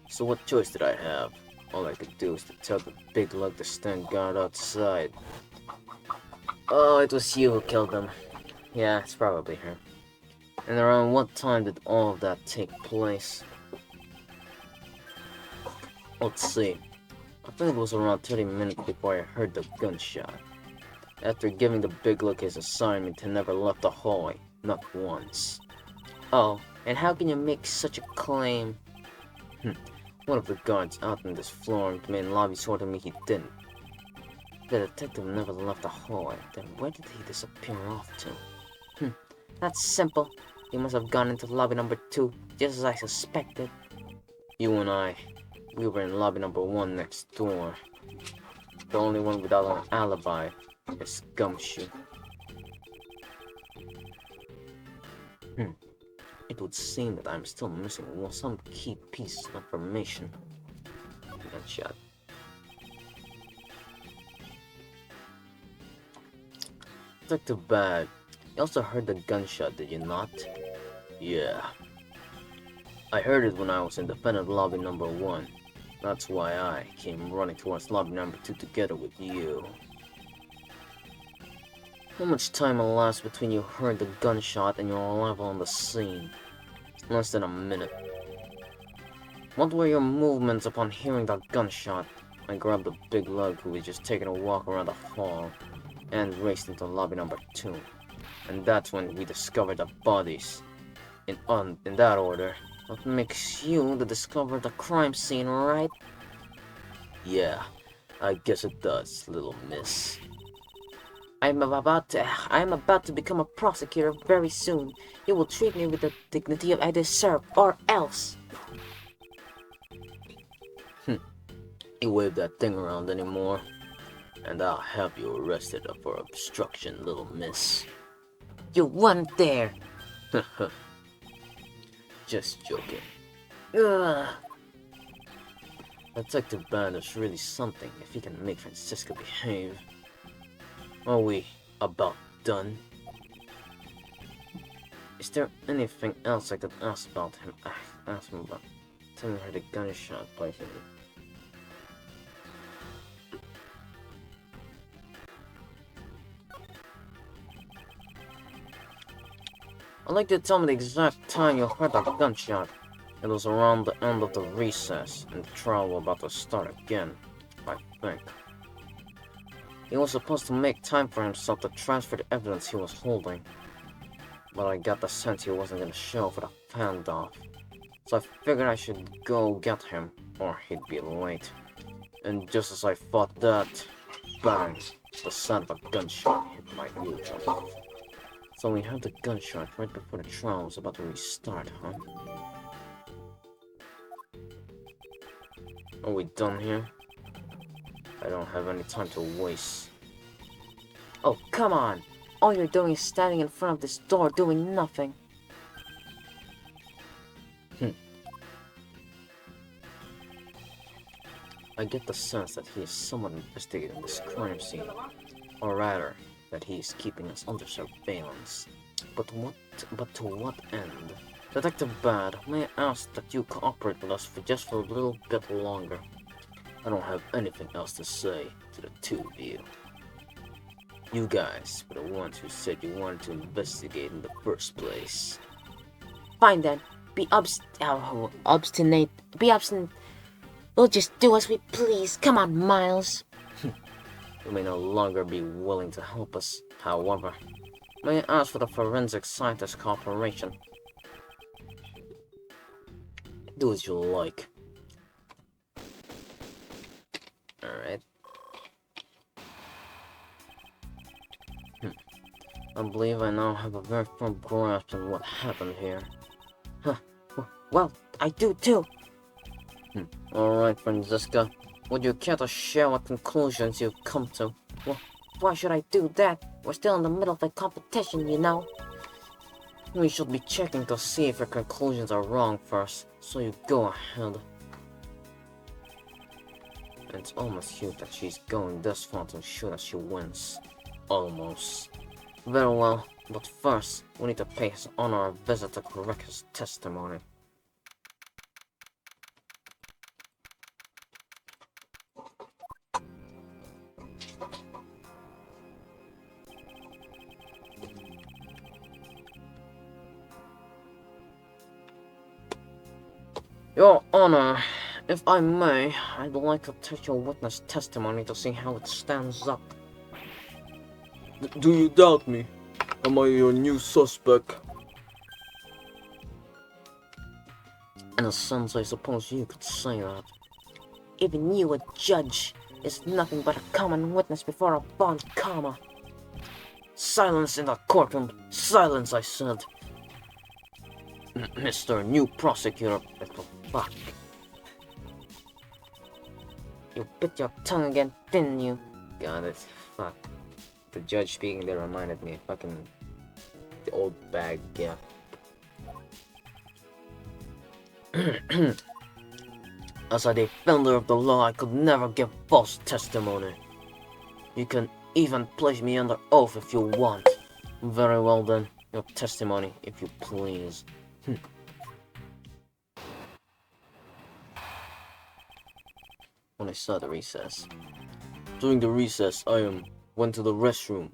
So what choice did I have? All I could do was to tell the big lug to stand guard outside. Oh, it was you who killed them. Yeah, it's probably her. And around what time did all of that take place? Let's see. I think it was around 30 minutes before I heard the gunshot. After giving the big look his assignment, he never left the hallway. Not once. Oh, and how can you make such a claim? One of the guards out on this floor in the main lobby told me he didn't. The detective never left the hallway. Then where did he disappear off to? That's simple. He must have gone into lobby number 2, just as I suspected. You and I, we were in lobby number 1 next door. The only one without an alibi is Gumshoe. It would seem that I'm still missing some key pieces of information. Gunshot. Detective Bad, you also heard the gunshot, did you not? Yeah. I heard it when I was in defendant lobby number 1. That's why I came running towards lobby number 2 together with you. How much time elapsed between you heard the gunshot and your arrival on the scene? Less than a minute. What were your movements upon hearing that gunshot? I grabbed the big lug who was just taking a walk around the hall and raced into lobby number 2. And that's when we discovered the bodies. In that order. What makes you the discover the crime scene, right? Yeah, I guess it does, little miss. I'm about to become a prosecutor very soon. You will treat me with the dignity I deserve, or else. You wave that thing around anymore, and I'll have you arrested for obstruction, little miss. You weren't there. Just joking. Ugh. Detective Band is really something if he can make Francisco behave. Are we about done? Is there anything else I could ask about him? Ask him about. Tell me where the gunshot placed him. I'd like you to tell me the exact time you heard that gunshot. It was around the end of the recess, and the trial was about to start again, I think. He was supposed to make time for himself to transfer the evidence he was holding. But I got the sense he wasn't gonna show for the handoff. So I figured I should go get him, or he'd be late. And just as I thought that, bang! The sound of a gunshot hit my eardrum. So we heard the gunshot right before the trial was about to restart, huh? Are we done here? I don't have any time to waste. Oh, come on! All you're doing is standing in front of this door doing nothing. I get the sense that he is someone investigating this crime scene. Or rather, that he is keeping us under surveillance. But to what end? Detective Bad, may I ask that you cooperate with us for just a little bit longer? I don't have anything else to say to the two of you. You guys were the ones who said you wanted to investigate in the first place. Fine then. Be obstinate. Be obstinate. We'll just do as we please. Come on, Miles. You may no longer be willing to help us, however. May I ask for the Forensic Scientist Corporation? Do as you like. Alright. I believe I now have a very firm grasp on what happened here. Well, I do too. Alright, Francisca. Would you care to share what conclusions you've come to? Well, why should I do that? We're still in the middle of the competition, you know. We should be checking to see if your conclusions are wrong first, so you go ahead. It's almost cute that she's going this far to ensure that she wins. Almost. Very well, but first, we need to pay his honor a visit to correct his testimony. Your Honor, if I may, I'd like to take your witness testimony to see how it stands up. Do you doubt me? Am I your new suspect? In a sense, I suppose you could say that. Even you, a judge, is nothing but a common witness before a bond comma. Silence in the courtroom! Silence, I said! Mr. New Prosecutor, little fuck. You bit your tongue again, didn't you? God, it's fuck. The judge speaking there reminded me of fucking the old bag, yeah. As a defender of the law, I could never give false testimony. You can even place me under oath if you want. Very well then, your testimony, if you please. When I saw the recess. During the recess, I went to the restroom.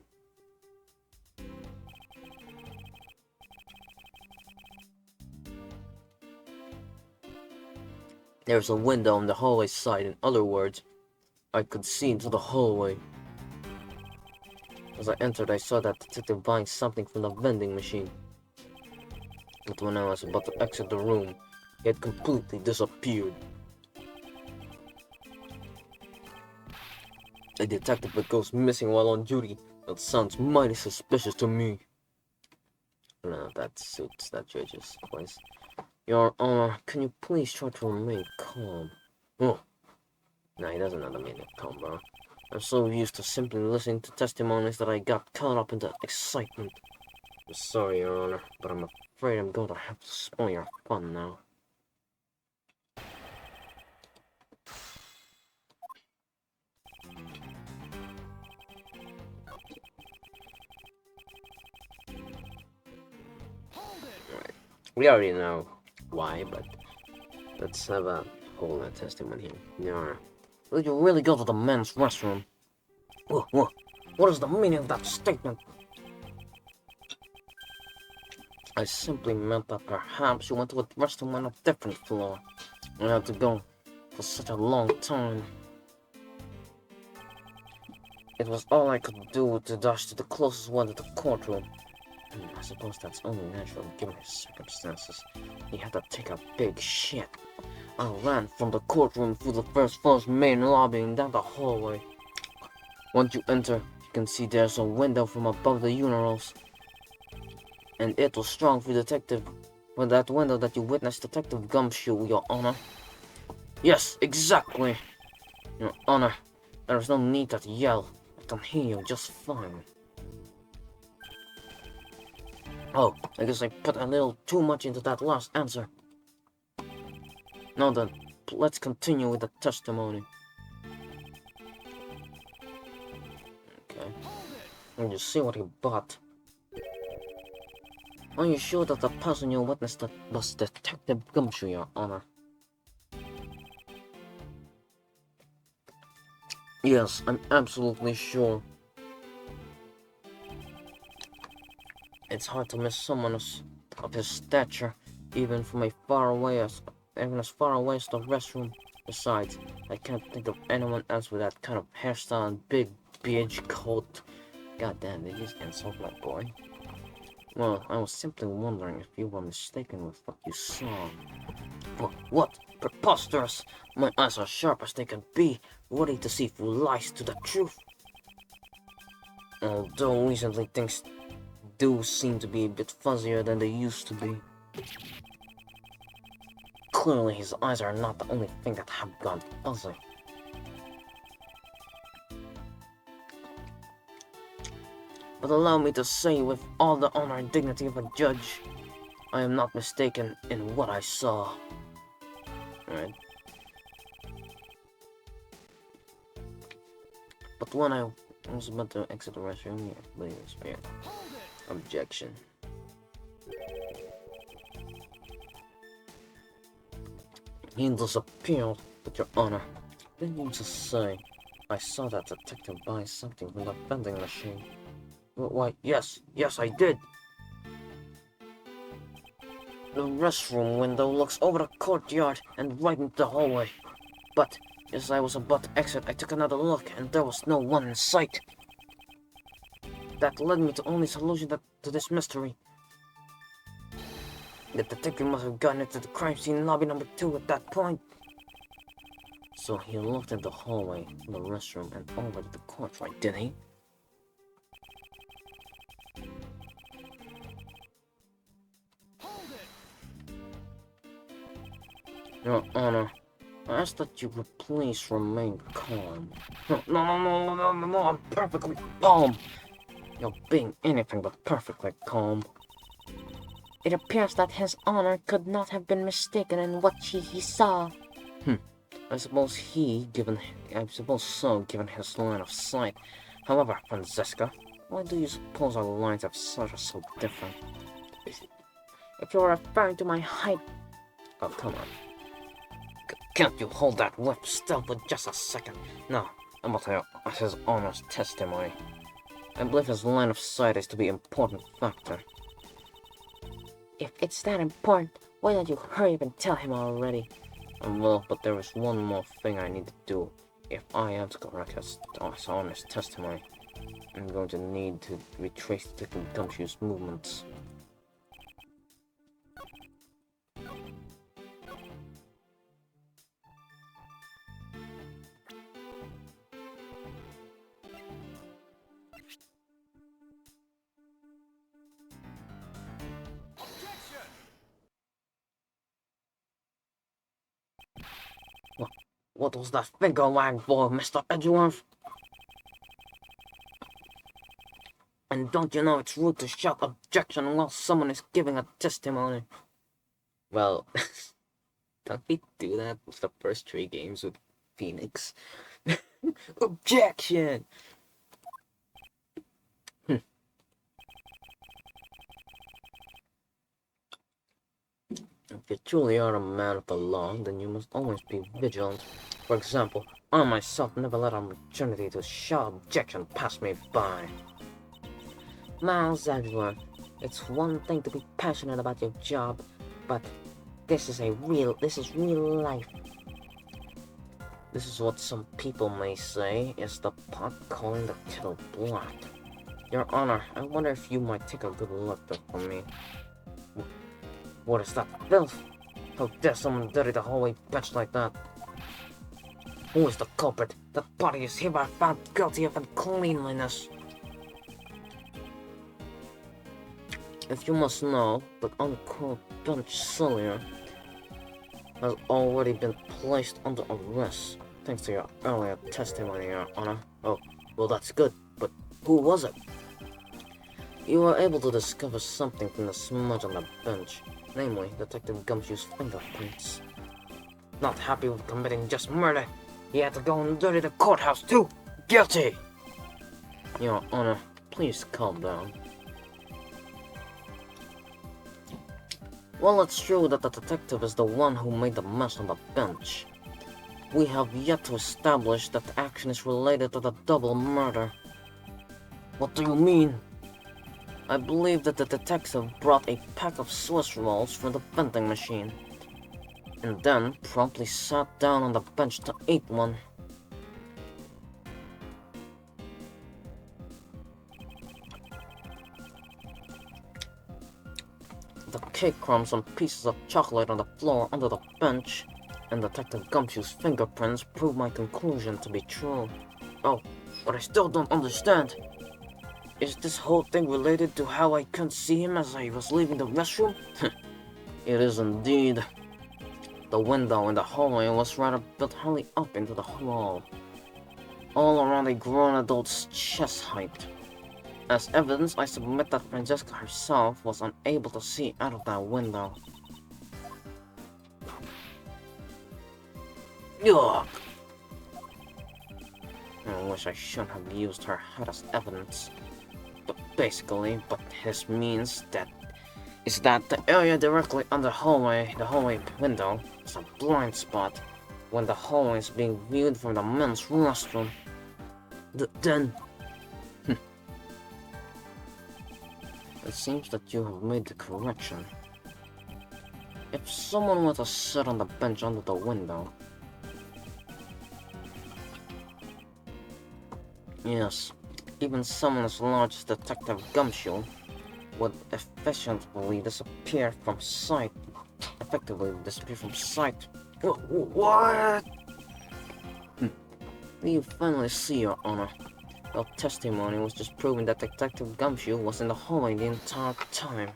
There's a window on the hallway side. In other words, I could see into the hallway. As I entered, I saw that detective buying something from the vending machine. But when I was about to exit the room, he had completely disappeared. A detective that goes missing while on duty? That sounds mighty suspicious to me. No, that suits that judge's voice. Your Honor, can you please try to remain calm? Oh. Nah, he doesn't know the meaning of calm, bro. I'm so used to simply listening to testimonies that I got caught up in the excitement. I'm sorry, Your Honor, but I'm afraid I'm going to have to spoil your fun now. Right. We already know why, but let's have a whole lot of testimony here. Your Honor, will you really go to the men's restroom? What is the meaning of that statement? I simply meant that perhaps you went to a restroom on a different floor. I had to go for such a long time. It was all I could do to dash to the closest one to the courtroom. I suppose that's only natural given his circumstances. He had to take a big shit. I ran from the courtroom through the first floor's main lobby and down the hallway. Once you enter, you can see there's a window from above the urinals. And it was strong for Detective. For that window that you witnessed Detective Gumshoe, Your Honor. Yes, exactly. Your Honor, there is no need to yell. I can hear you just fine. Oh, I guess I put a little too much into that last answer. Now then, let's continue with the testimony. Okay. And you see what he bought. Are you sure that the person you witnessed that was Detective Gumshoe, Your Honor? Yes, I'm absolutely sure. It's hard to miss someone of his stature, even as far away as the restroom. Besides, I can't think of anyone else with that kind of hairstyle and big beige coat. God damn, did you just insult my boy? Well, I was simply wondering if you were mistaken with what you saw. What? Preposterous! My eyes are sharp as they can be, ready to see through lies to the truth. Although recently things do seem to be a bit fuzzier than they used to be. Clearly his eyes are not the only thing that have gone fuzzy. But allow me to say with all the honor and dignity of a judge, I am not mistaken in what I saw. Alright. But when I was about to exit the restroom, yeah, please, yeah. Objection. He disappeared, but Your Honor, didn't you just say I saw that detective buy something from the vending machine? Why, yes, I did. The restroom window looks over the courtyard and right into the hallway. But as I was about to exit, I took another look and there was no one in sight. That led me to only solution to this mystery. The detective must have gotten into the crime scene lobby number 2 at that point. So he looked at the hallway, the restroom, and over to the court, right, didn't he? Your Honor, I ask that you would please remain calm. No, I'm perfectly calm. You're being anything but perfectly calm. It appears that His Honor could not have been mistaken in what he saw. I suppose so, given his line of sight. However, Francesca, why do you suppose our lines of sight are so different? If you are referring to my height, Oh, come on. Can't you hold that whip still for just a second? No, I'm about to His Honor's testimony. I believe his line of sight is to be an important factor. if it's that important, why don't you hurry up and tell him already? Well, but there is one more thing I need to do. If I am to correct His Honor's testimony, I'm going to need to retrace Detective Gumshoe's movements. What was that finger wag for, Mr. Edgeworth? And don't you know it's rude to shout objection while someone is giving a testimony? Well, don't we do that with the first 3 games with Phoenix? Objection! If you truly are a man of the law, then you must always be vigilant. For example, I myself never let an opportunity to shout objection pass me by. Miles Edgeworth, it's one thing to be passionate about your job, but this is real life. This is what some people may say is the pot calling the kettle black. Your Honor, I wonder if you might take a good look for me. What is that filth? How dare someone dirty the hallway bench like that? Who is the culprit? That body is hereby found guilty of uncleanliness. If you must know, the uncool bench Celia has already been placed under arrest, thanks to your earlier testimony, Your Honor. Oh, well that's good, but who was it? You were able to discover something from the smudge on the bench, namely Detective Gumshoe's fingerprints. Not happy with committing just murder, he had to go and dirty the courthouse too! Guilty! Your Honor, please calm down. Well, it's true that the detective is the one who made the mess on the bench. We have yet to establish that the action is related to the double murder. What do you mean? I believe that the detective brought a pack of Swiss rolls from the vending machine, and then promptly sat down on the bench to eat one. The cake crumbs and pieces of chocolate on the floor under the bench, and Detective Gumshoe's fingerprints prove my conclusion to be true. Oh, but I still don't understand. Is this whole thing related to how I couldn't see him as I was leaving the restroom? It is indeed. The window in the hallway was rather built high up into the wall, all around a grown adult's chest height. As evidence, I submit that Francesca herself was unable to see out of that window. Yuck! I wish I shouldn't have used her head as evidence. But basically, what this means is that the area directly under the hallway window, is a blind spot when the hallway is being viewed from the men's restroom. Then... It seems that you have made the correction. If someone were to sit on the bench under the window... Yes, even someone as large as Detective Gumshoe, would efficiently disappear from sight. Effectively disappear from sight. What? You finally see, Your Honor. Your testimony was just proving that Detective Gumshoe was in the hallway the entire time.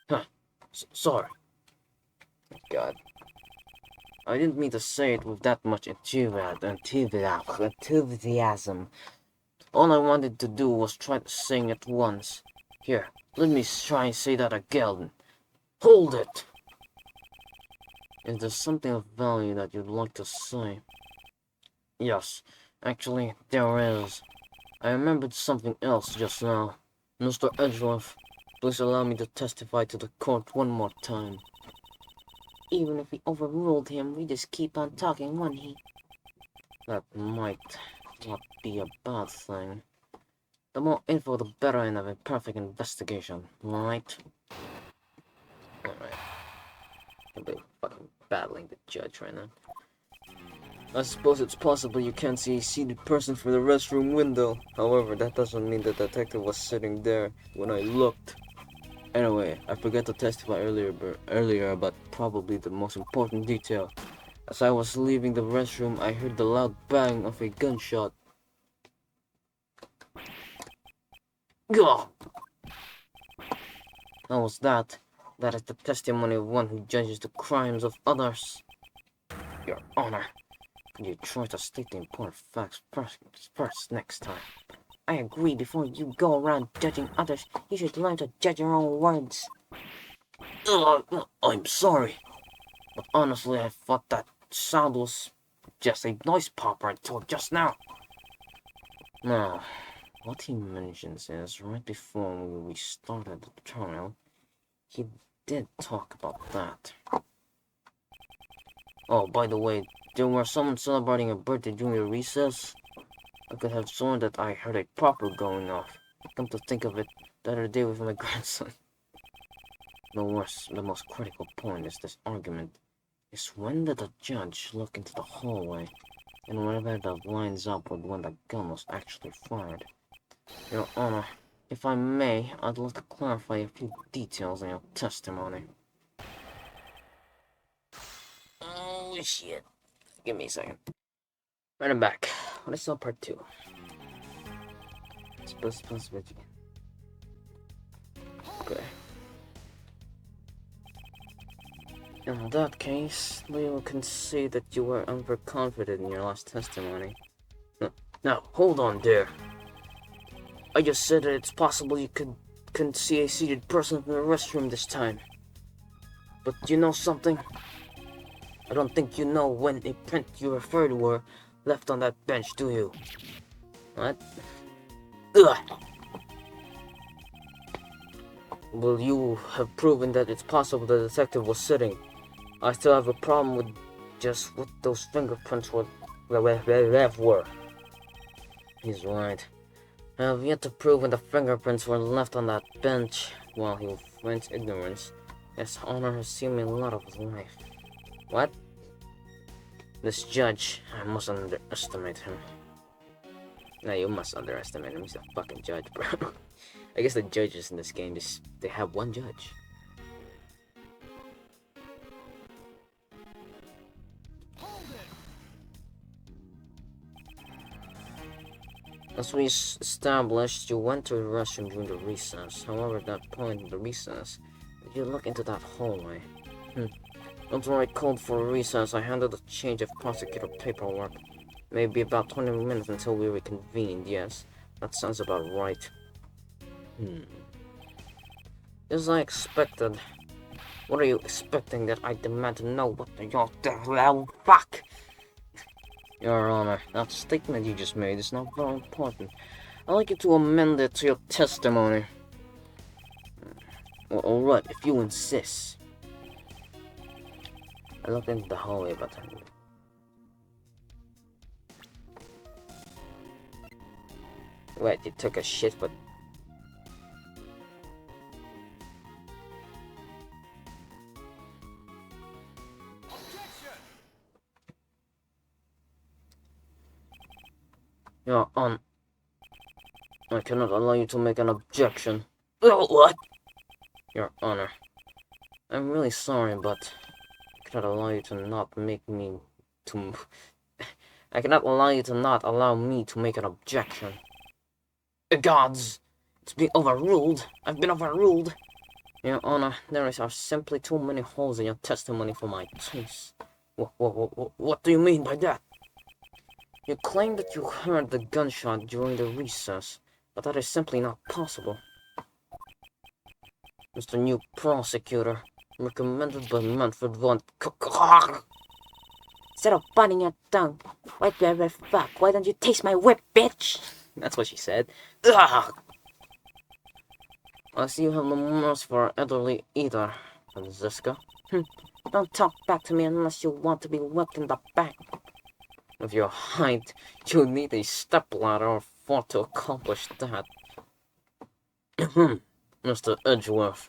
Huh. Sorry. God. I didn't mean to say it with that much enthusiasm. All I wanted to do was try to sing it once. Here, let me try and say that again. Hold it! Is there something of value that you'd like to say? Yes, actually, there is. I remembered something else just now. Mr. Edgeworth, please allow me to testify to the court one more time. Even if we overruled him, we just keep on talking, won't he? That might not be a bad thing. The more info, the better in a perfect investigation, right? Alright. I'll be fucking battling the judge right now. I suppose it's possible you can't see a seated person from the restroom window. However, that doesn't mean the detective was sitting there when I looked. Anyway, I forgot to testify earlier about probably the most important detail. As I was leaving the restroom, I heard the loud bang of a gunshot. Gah! How was that? That is the testimony of one who judges the crimes of others. Your Honor, could you try to state the important facts first next time? I agree, before you go around judging others, you should learn to judge your own words. I'm sorry. But honestly, I thought that sound was just a noise popper until just now. Now, what he mentions is, right before we started the trial, he did talk about that. Oh, by the way, there were someone celebrating a birthday during the recess. I could have sworn that I heard a popper going off. Come to think of it, the other day with my grandson. The most critical point is this argument is when did the judge look into the hallway, and whether that lines up with when the gun was actually fired. Your Honor, if I may, I'd like to clarify a few details in your testimony. Oh shit. Give me a second. Right, I'm back. What is still part 2? Supposed to be. Okay. In that case, Leo can say that you were overconfident in your last testimony. Now, hold on there. I just said that it's possible you couldn't see a seated person in the restroom this time. But you know something? I don't think you know when a print you referred to were left on that bench, do you? What? Ugh! Well, you have proven that it's possible the detective was sitting. I still have a problem with just what those fingerprints were. He's right. I have yet to prove when the fingerprints were left on that bench while he feigns ignorance. His Honor has seen me a lot of his life. What? This judge, I must underestimate him. No, you must underestimate him. He's a fucking judge, bro. I guess the judges in this game they have one judge. As we established, you went to the restroom during the recess. However, at that point in the recess, you look into that hallway. Until I called for a recess, I handled a change of prosecutor paperwork. Maybe about 20 minutes until we reconvened, yes. That sounds about right. As I expected. What are you expecting that I demand to know what the hell? Fuck! Your Honor, that statement you just made is not very important. I'd like you to amend it to your testimony. Well, alright, if you insist. I looked into the hallway, but wait, you took a shit, but Your Honor. I cannot allow you to make an objection. Oh, what? Your Honor, I'm really sorry, but I cannot allow you to not make me to... I cannot allow you to not allow me to make an objection. Gods! It's been overruled. I've been overruled. Your Honor, are simply too many holes in your testimony for my taste. What do you mean by that? You claim that you heard the gunshot during the recess, but that is simply not possible. Mr. New Prosecutor, recommended by Manfred von Instead of biting your tongue, why don't you taste my whip, bitch? That's what she said. Ugh! I see you have no mercy for elderly either, Franziska. Don't talk back to me unless you want to be whipped in the back. With your height, you need a stepladder or four to accomplish that. Mr. Edgeworth,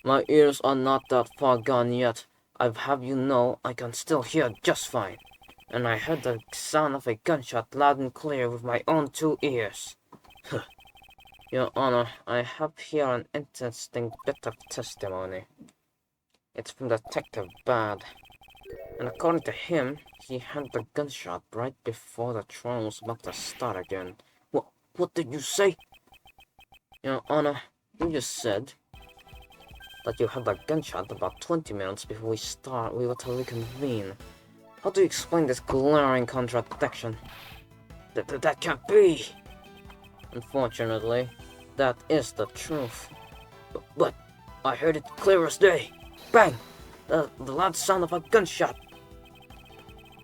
my ears are not that far gone yet. I've have you know I can still hear just fine. And I heard the sound of a gunshot loud and clear with my own two ears. Your Honor, I have here an interesting bit of testimony. It's from Detective Bad. And according to him, he heard the gunshot right before the trial was about to start again. What did you say? Your Honor, you just said that you heard the gunshot about 20 minutes before we were to reconvene. How do you explain this glaring contradiction? That can't be! Unfortunately, that is the truth. But I heard it clear as day. Bang! The loud sound of a gunshot.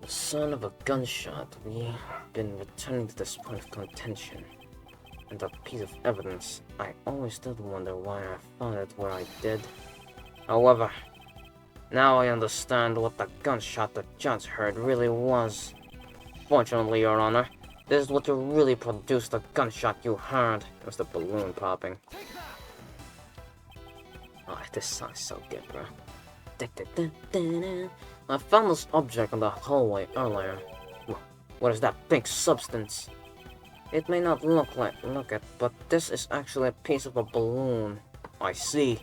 The sound of a gunshot. We've been returning to this point of contention. And that piece of evidence, I always did wonder why I found it where I did. However, now I understand what the gunshot the judge heard really was. Fortunately, Your Honor, this is what you really produced the gunshot you heard. It was the balloon popping. Oh, this song is so good, bro. I found this object in the hallway earlier. What is that pink substance? It may not look it, but this is actually a piece of a balloon. I see.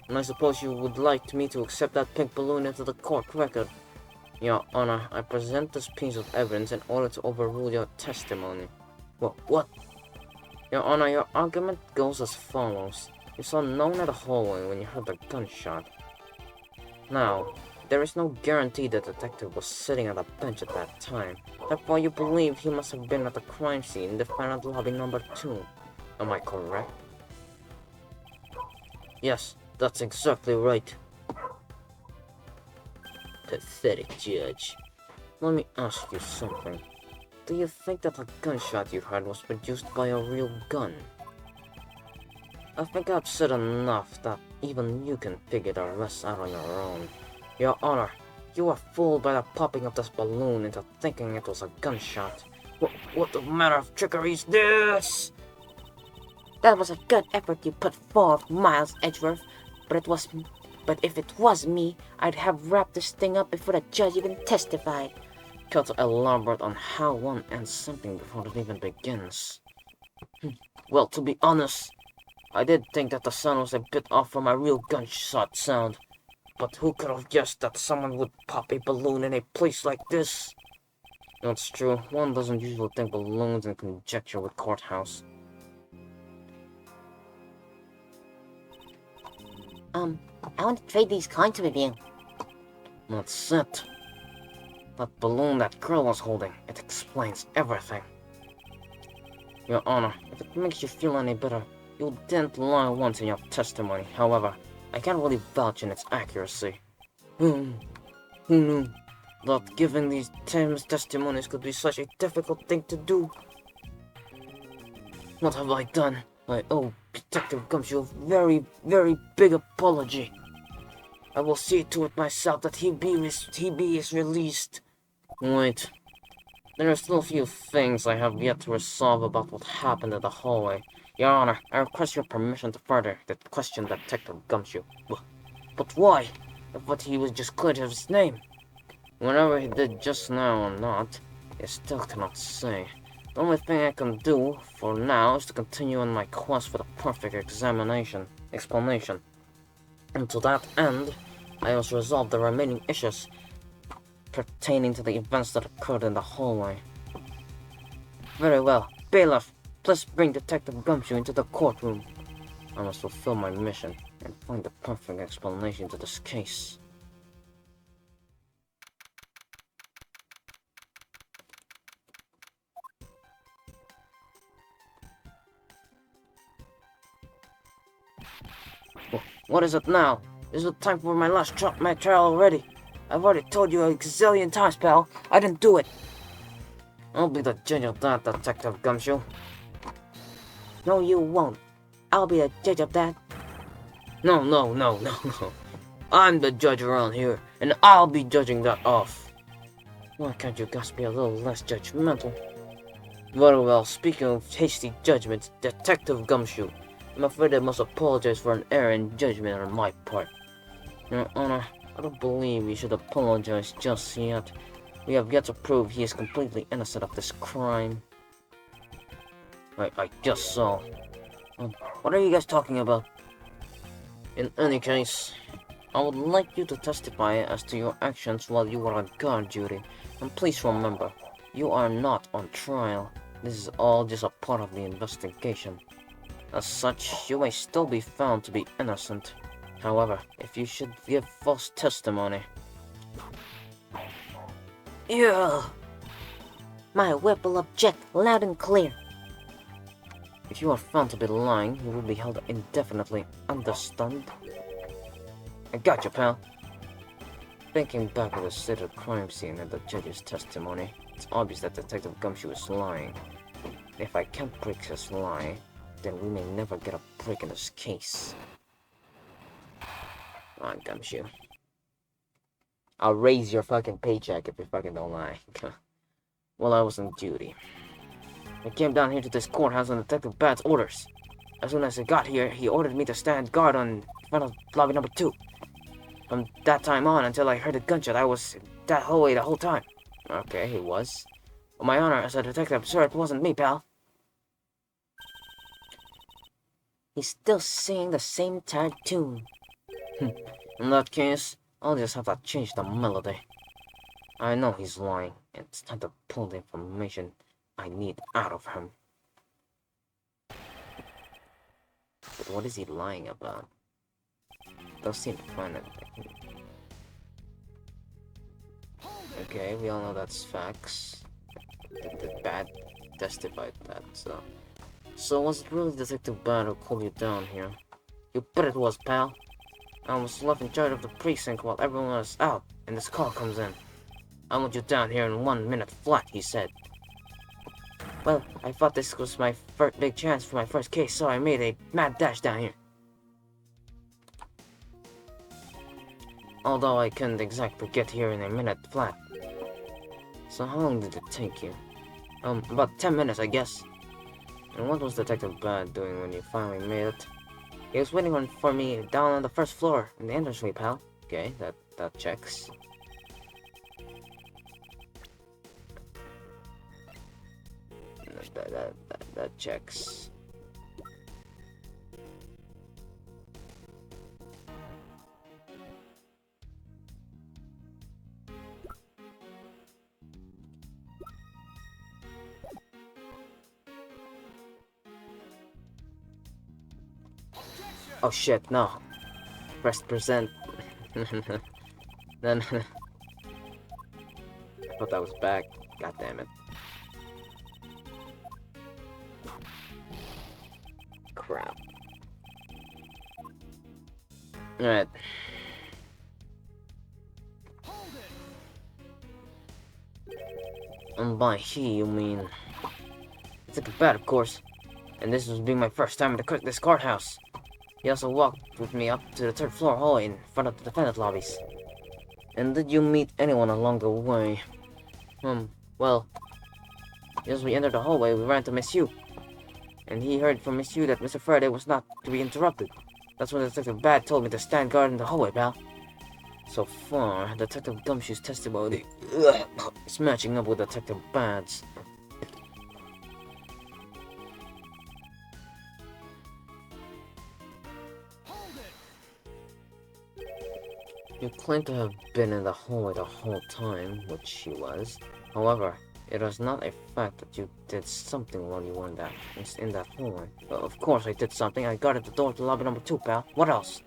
And I suppose you would like me to accept that pink balloon into the court record. Your Honor, I present this piece of evidence in order to overrule your testimony. What? Your Honor, your argument goes as follows. You saw no one in the hallway when you heard the gunshot. Now, there is no guarantee the detective was sitting at a bench at that time. Therefore, you believe he must have been at the crime scene in the finite lobby number 2. Am I correct? Yes, that's exactly right. Pathetic judge. Let me ask you something. Do you think that the gunshot you heard was produced by a real gun? I think I've said enough that even you can figure the rest out on your own. Your Honor, you were fooled by the popping of this balloon into thinking it was a gunshot. What the matter of trickery is this? That was a good effort you put forth, Miles Edgeworth, but if it was me, I'd have wrapped this thing up before the judge even testified. Care to elaborate on how one ends something before it even begins? Well, to be honest, I did think that the sound was a bit off from a real gunshot sound. But who could have guessed that someone would pop a balloon in a place like this? That's true, one doesn't usually think balloons in conjecture with courthouse. I want to trade these coins with you. That's it. That balloon that girl was holding, it explains everything. Your Honor, if it makes you feel any better, you didn't lie once in your testimony. However, I can't really vouch in its accuracy. Who knew that giving these testimonies could be such a difficult thing to do? What have I done? I owe Detective Gumshoe a very, very big apology. I will see to it myself that he is released. Wait. There are still a few things I have yet to resolve about what happened in the hallway. Your Honor, I request your permission to further question Detective Gumshoe. But why? I thought he was just cleared of his name. Whatever he did just now or not, I still cannot say. The only thing I can do for now is to continue on my quest for the perfect explanation. And to that end, I must resolve the remaining issues pertaining to the events that occurred in the hallway. Very well. Bailiff, please bring Detective Gumshoe into the courtroom. I must fulfill my mission and find the perfect explanation to this case. What is it now? Is it time for my last trial already? I've already told you a gazillion times, pal. I didn't do it. I'll be the judge of that, Detective Gumshoe. No, you won't. I'll be the judge of that. No. I'm the judge around here, and I'll be judging that off. Why can't you guys be a little less judgmental? Very well, speaking of hasty judgments, Detective Gumshoe, I'm afraid I must apologize for an error in judgment on my part. Your Honor, I don't believe you should apologize just yet. We have yet to prove he is completely innocent of this crime. I just saw. What are you guys talking about? In any case, I would like you to testify as to your actions while you were on guard duty. And please remember, you are not on trial. This is all just a part of the investigation. As such, you may still be found to be innocent. However, if you should give false testimony... Yeah. My whip will object loud and clear. If you are found to be lying, you will be held indefinitely. Understand? I got you, pal. Thinking back at the state of the crime scene and the judge's testimony, it's obvious that Detective Gumshoe is lying. If I can't break his lie, then we may never get a break in this case. Come on, Gumshoe. I'll raise your fucking paycheck if you fucking don't lie. Well, I was on duty. I came down here to this courthouse on Detective Bad's orders. As soon as I got here, he ordered me to stand guard in front of lobby number 2. From that time on until I heard a gunshot, I was that hallway the whole time. Okay, he was. But my honor as a detective, sir, it wasn't me, pal. He's still singing the same tired tune. In that case, I'll just have to change the melody. I know he's lying, and it's time to pull the information I need out of him. But what is he lying about? Don't seem to find it. Okay, we all know that's facts. The Bad testified that, so... So was it really Detective Bad who called you down here? You bet it was, pal. I was left in charge of the precinct while everyone was out, and this call comes in. I want you down here in 1 minute flat, he said. Well, I thought this was my first big chance for my first case, so I made a mad dash down here. Although I couldn't exactly get here in a minute flat. So how long did it take you? About 10 minutes, I guess. And what was Detective Bad doing when you finally made it? He was waiting for me down on the first floor in the entranceway, pal. Okay, that checks. That checks. Oh shit, no. Press present. Then I thought that was back. God damn it. Crap. Alright. And by he, you mean... It's like a bat, of course. And this was being my first time in this courthouse. He also walked with me up to the 3rd floor hallway in front of the defendant lobbies. And did you meet anyone along the way? Well... As we entered the hallway, we ran to Miss Yu. And he heard from Miss Yu that Mr. Faraday was not to be interrupted. That's when Detective Bad told me to stand guard in the hallway, pal. So far, Detective Gumshoe's testimony is matching up with Detective Bad's. You claim to have been in the hallway the whole time, which she was. However, it was not a fact that you did something while you were in that hallway. Of course I did something. I guarded the door to lobby number 2, pal. What else?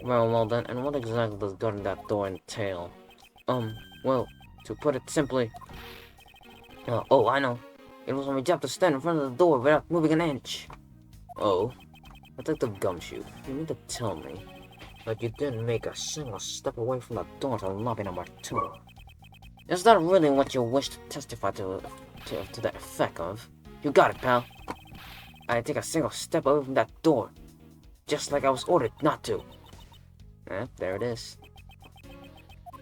Well then, and what exactly does guarding that door entail? Well, to put it simply... oh, I know. It was when we jumped to stand in front of the door without moving an inch. Oh? Detective Gumshoe, you mean to tell me that you didn't make a single step away from the door to lobby number 2? Is that really what you wish to testify to the effect of? You got it, pal. I didn't take a single step away from that door, just like I was ordered not to. Yep, there it is.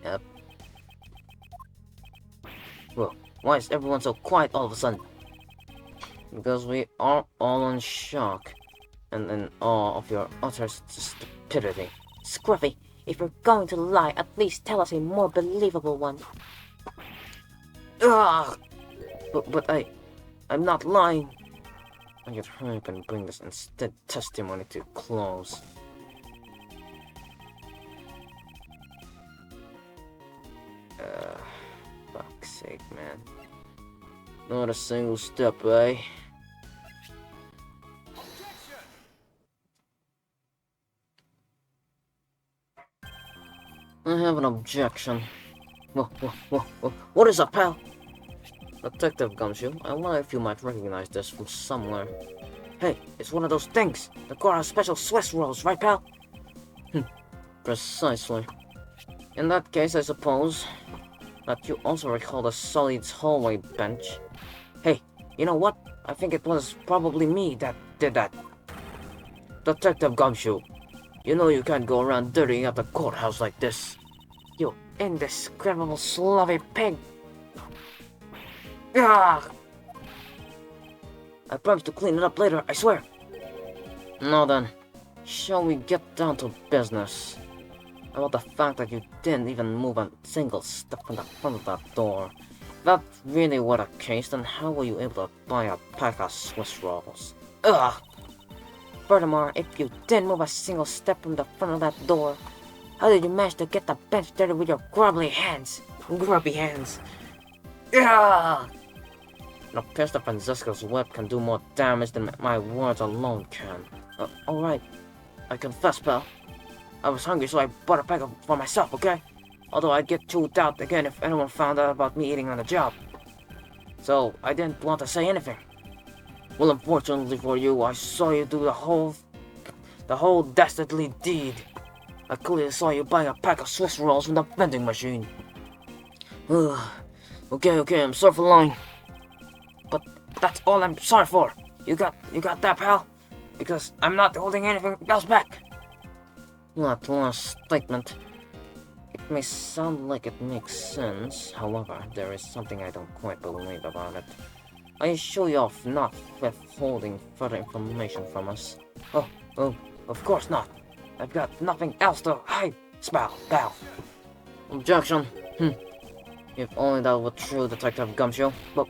Yep. Well, why is everyone so quiet all of a sudden? Because we are all in shock and in awe of your utter stupidity. Scruffy, if you're going to lie, at least tell us a more believable one. Ugh! But I'm not lying. I should hurry up and bring this instead testimony to close. Fuck's sake, man. Not a single step, eh? I have an objection. What is up, pal? Detective Gumshoe, I wonder if you might recognize this from somewhere. Hey, it's one of those things. The courthouse special Swiss rolls, right, pal? Precisely. In that case, I suppose that you also recall the Sully's hallway bench. Hey, you know what? I think it was probably me that did that. Detective Gumshoe, you know you can't go around dirtying up the courthouse like this. You indescribable slovenly pig! Ah! I promise to clean it up later, I swear. Now then, shall we get down to business? About the fact that you didn't even move a single step from the front of that door. If that really were the case, then how were you able to buy a pack of Swiss rolls? Ugh! Furthermore, if you didn't move a single step from the front of that door, how did you manage to get the bench dirty with your grubby hands? Ugh! It appears that Francisco's web can do more damage than my words alone can. Alright. I confess, pal. I was hungry, so I bought a pack for myself, okay? Although I'd get chewed out again if anyone found out about me eating on the job. So, I didn't want to say anything. Well, unfortunately for you, I saw you do the whole dastardly deed. I clearly saw you buying a pack of Swiss rolls from the vending machine. Okay, I'm sorry for lying. But that's all I'm sorry for. You got that, pal? Because I'm not holding anything else back. That last statement. It may sound like it makes sense, however, there is something I don't quite believe about it. I assure you of not withholding further information from us. Oh, of course not. I've got nothing else to hide, pal. Objection. If only that were true, Detective Gumshoe. But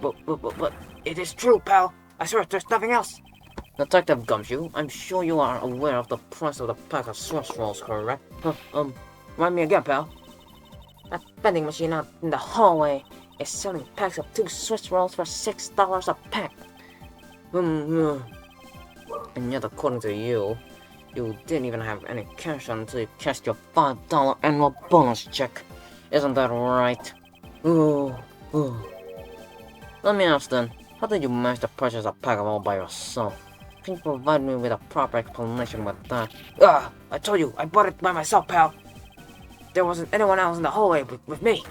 it is true, pal. I swear there's nothing else. Detective Gumshoe, I'm sure you are aware of the price of the pack of Swiss rolls, correct? Remind me again, pal. That vending machine out in the hallway is selling packs of 2 Swiss rolls for $6 a pack. And yet, according to you, you didn't even have any cash on until you cashed your $5 annual bonus check. Isn't that right? Let me ask then, how did you manage to purchase a pack of all by yourself? Can you provide me with a proper explanation with that? I told you, I bought it by myself, pal. There wasn't anyone else in the hallway with me.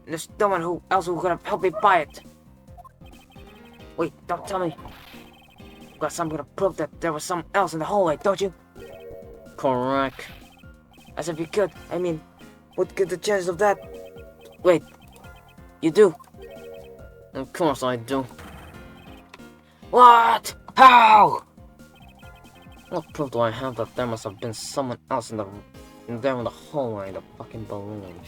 There's no one else who could have helped me buy it. Wait, don't tell me. You've got something to prove that there was someone else in the hallway, don't you? Correct. As if you could. I mean, what could the chances of that? Wait, you do? Of course I do. What? How? What proof do I have that there must have been someone else in the hallway in the fucking balloon?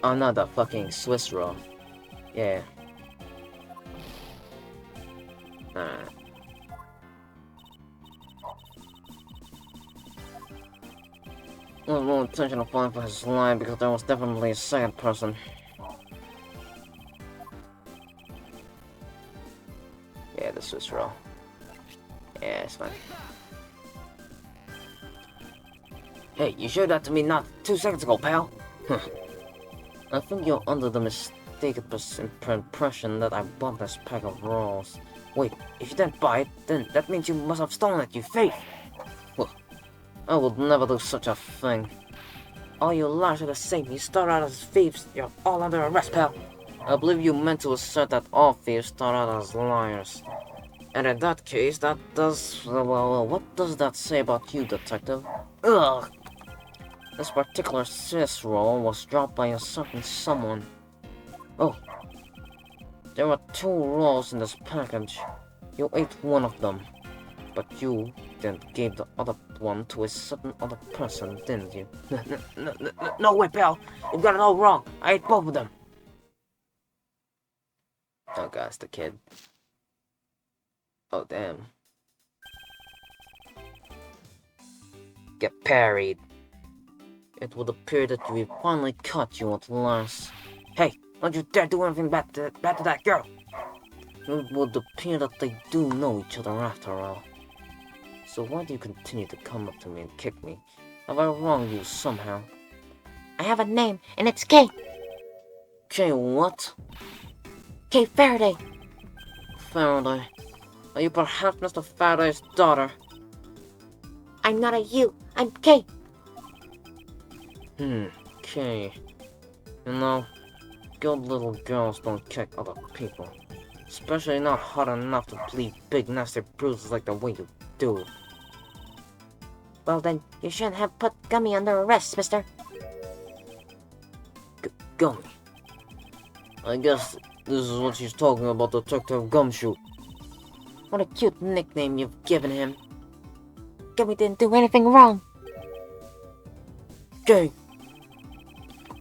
Another fucking Swiss roll. Yeah. Alright. was more intentional flying for his line because there was definitely a second person. Yeah, this was wrong. Yeah, it's fine. Hey, you showed that to me not 2 seconds ago, pal. I think you're under the mistaken impression that I bought this pack of rolls. Wait, if you didn't buy it, then that means you must have stolen it, you thief! Well, I would never do such a thing. All you liars are the same. You start out as thieves. You're all under arrest, pal. I believe you meant to assert that all thieves start out as liars. And in that case, that does... well, what does that say about you, detective? Ugh! This particular Swiss roll was dropped by a certain someone. Oh. There were 2 rolls in this package. You ate one of them. But you then gave the other one to a certain other person, didn't you? No way, pal! You got it all wrong! I ate both of them! Oh god, it's the kid. Oh damn. Get parried. It would appear that we finally caught you at last. Hey, don't you dare do anything bad to that girl! It would appear that they do know each other after all. So why do you continue to come up to me and kick me? Have I wronged you somehow? I have a name, and it's Kay. Kay what? Kay Faraday. Faraday. Are you perhaps Mr. Faraday's daughter? I'm not a you. I'm Kay. Kay. You know, good little girls don't kick other people. Especially not hard enough to bleed big nasty bruises like the way you do. Well then, you shouldn't have put Gummy under arrest, mister. Gummy? I guess this is what she's talking about, Detective Gumshoe. What a cute nickname you've given him. Gummy didn't do anything wrong. Kay!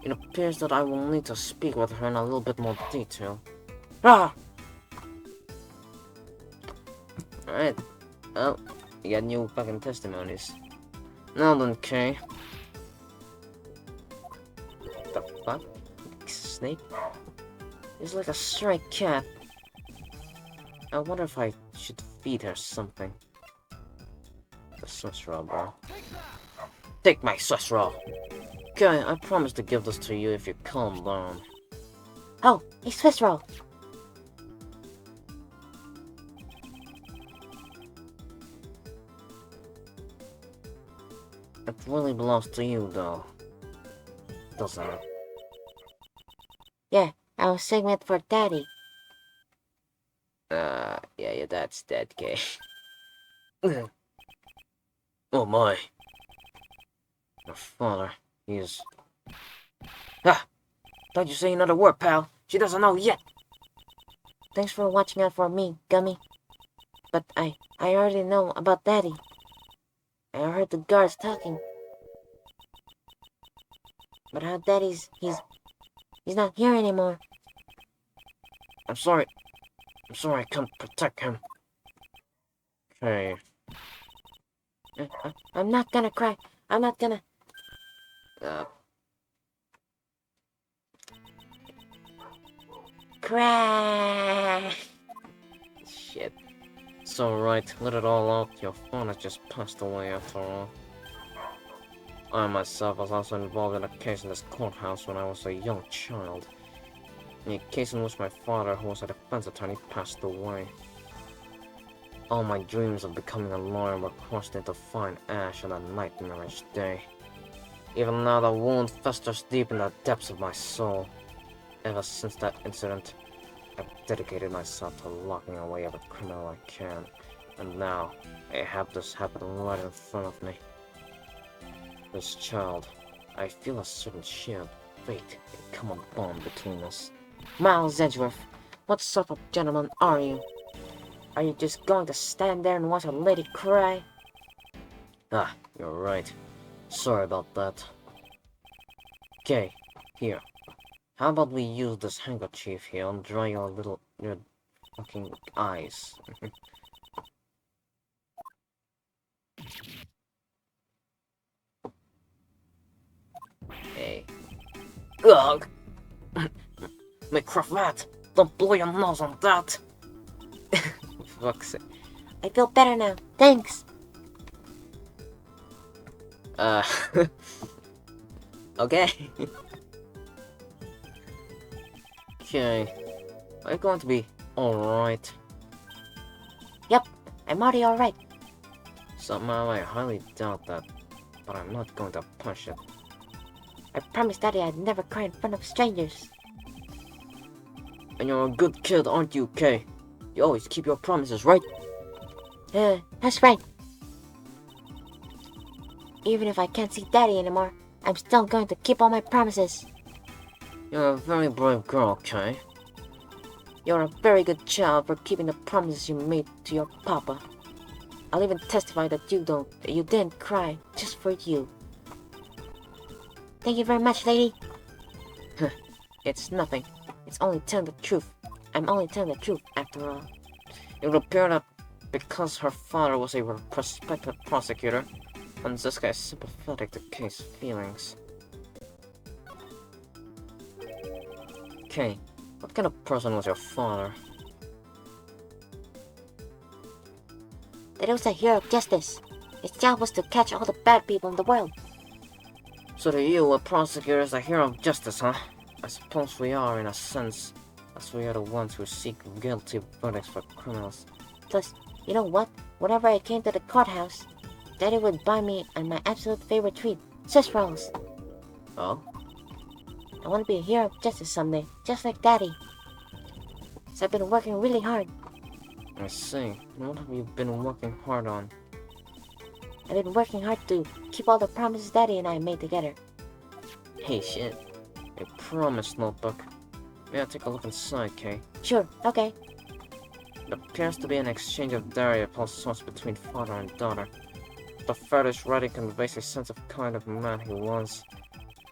It appears that I will need to speak with her in a little bit more detail. Ah! Alright. Well, you got new fucking testimonies. Now then, Kay. The fuck? Snake? It's like a stray cat. I wonder if I should feed her something. The Swiss roll, bro. Take my Swiss roll! Kay, I promise to give this to you if you calm down. Oh, a Swiss roll. It really belongs to you, though. Doesn't it? Yeah, I was saving it for Daddy. Yeah, your dad's dead, Kay. Oh my. Your father, he's... Ah! Don't you say another word, pal. She doesn't know yet. Thanks for watching out for me, Gummy. But I already know about Daddy. I heard the guards talking. But how Daddy's... he's not here anymore. I'm sorry. I'm sorry I can't protect him. Okay. I'm not gonna cry. I'm not gonna... Cry! Shit. It's alright, let it all out. Your father just passed away after all. I myself was also involved in a case in this courthouse when I was a young child. In a case in which my father, who was a defense attorney, passed away. All my dreams of becoming a lawyer were crushed into fine ash on a nightmarish day. Even now the wound festers deep in the depths of my soul. Ever since that incident, I've dedicated myself to locking away every criminal I can. And now, I have this happen right in front of me. This child, I feel a certain shared fate and common bond between us. Miles Edgeworth, what sort of gentleman are you? Are you just going to stand there and watch a lady cry? Ah, you're right. Sorry about that. Okay, here. How about we use this handkerchief here and dry your fucking eyes? Ugh! My cravat! Don't blow your nose on that! Fuck's sake. I feel better now. Thanks. Okay. Okay. Are you going to be alright? Yep, I'm already alright. Somehow I highly doubt that, but I'm not going to push it. I promised Daddy I'd never cry in front of strangers. And you're a good kid, aren't you, Kay? You always keep your promises, right? That's right. Even if I can't see Daddy anymore, I'm still going to keep all my promises. You're a very brave girl, Kay. You're a very good child for keeping the promises you made to your papa. I'll even testify that you didn't cry just for you. Thank you very much, lady. It's nothing. It's only telling the truth. I'm only telling the truth, after all. It would appear that because her father was a prospective prosecutor, Franziska is sympathetic to Kay's feelings. Kay, what kind of person was your father? That was a hero of justice. His job was to catch all the bad people in the world. So to you, a prosecutor is a hero of justice, huh? I suppose we are, in a sense, as we are the ones who seek guilty verdicts for criminals. Plus, you know what? Whenever I came to the courthouse, Daddy would buy me my absolute favorite treat, Swiss rolls. Oh? I want to be a hero of justice someday, just like Daddy. So I've been working really hard. I see. And what have you been working hard on? I've been working hard to keep all the promises Daddy and I made together. Hey, shit. A promise notebook. May I take a look inside, Kay? Sure, okay. It appears to be an exchange of diary upon source between father and daughter. The father's writing conveys a sense of kind of man he was.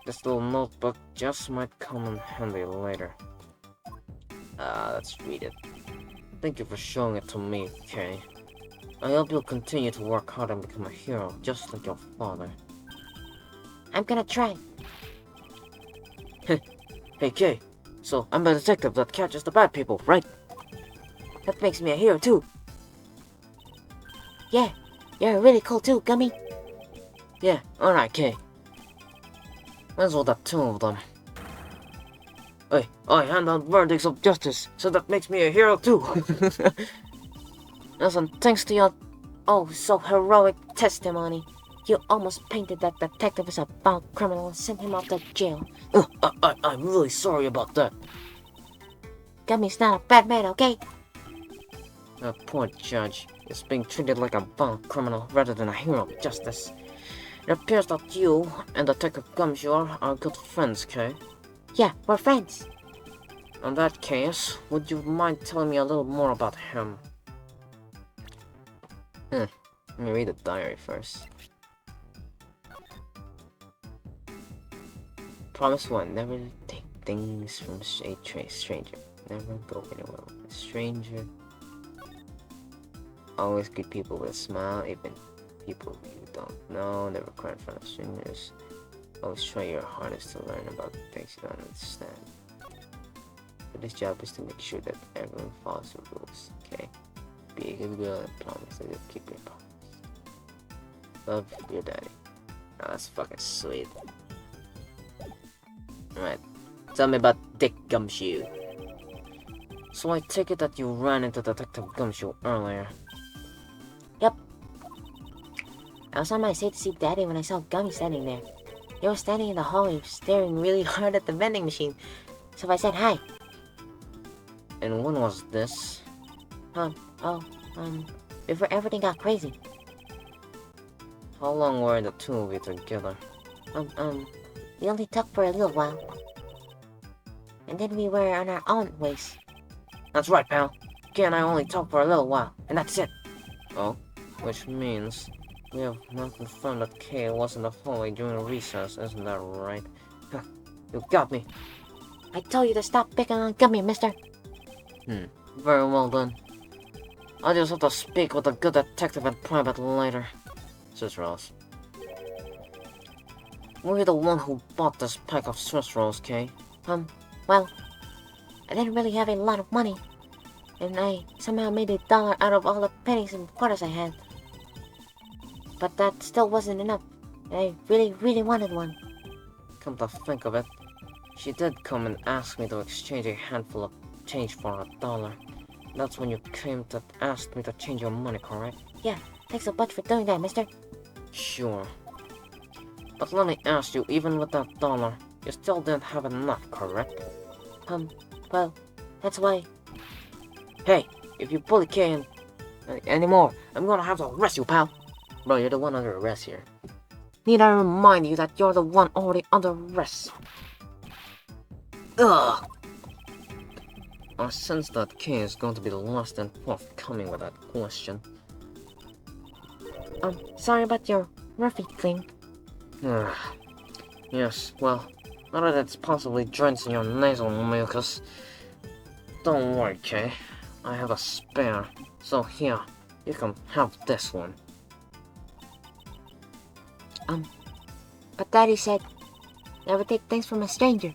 This little notebook just might come in handy later. Let's read it. Thank you for showing it to me, Kay. I hope you'll continue to work hard and become a hero, just like your father. I'm gonna try. Hey, Kay. So, I'm the detective that catches the bad people, right? That makes me a hero too. Yeah, you're really cool too, Gummy. Yeah, alright, Kay. As well, the two of them. Hey, I hand out verdicts of justice, so that makes me a hero too. Listen, thanks to your so heroic testimony, you almost painted that detective as a bound criminal and sent him off to jail. I'm really sorry about that. Gummy's not a bad man, okay? That poor judge is being treated like a bound criminal rather than a hero of justice. It appears that you and Detective Gumshoe are good friends, Kay. Yeah, we're friends. In that case, would you mind telling me a little more about him? Let me read the diary first. Promise one, never take things from a stranger. Never go anywhere with a stranger. Always greet people with a smile, even people you don't know. Never cry in front of strangers. Always try your hardest to learn about things you don't understand. But this job is to make sure that everyone follows the rules, okay? Be a good girl and promise that you'll keep your promise. Love, your daddy. Oh, that's fucking sweet. Alright, tell me about Dick Gumshoe. So I take it that you ran into Detective Gumshoe earlier. Yep. I was on my way to see Daddy when I saw Gummy standing there. He was standing in the hallway staring really hard at the vending machine, so I said hi. And when was this? Before everything got crazy. How long were the two of you together? We only talked for a little while. And then we were on our own ways. That's right, pal. Kay and I only talked for a little while, and that's it. Oh, which means we have now confirmed that Kay was in the hallway during recess, isn't that right? You got me. I told you to stop picking on Gummy, mister. Very well done. I'll just have to speak with the good detective in private later. Says Ross. Were you the one who bought this pack of Swiss rolls, Kay? Well, I didn't really have a lot of money, and I somehow made $1 out of all the pennies and quarters I had. But that still wasn't enough, and I really, really wanted one. Come to think of it, she did come and ask me to exchange a handful of change for $1. That's when you came to ask me to change your money, correct? Yeah, thanks so much for doing that, mister. Sure. But let me ask you, even with that $1, you still didn't have enough, correct? Well, that's why. Hey, if you bully Kay anymore, I'm gonna have to arrest you, pal. Bro, you're the one under arrest here. Need I remind you that you're the one already under arrest? Ugh! I sense that Kay is going to be lost and forthcoming with that question. Sorry about your roughy thing. Yes, well, now that it's possibly drenched in your nasal mucus. Don't worry, Kay. I have a spare. So here, you can have this one. But Daddy said, never take things from a stranger.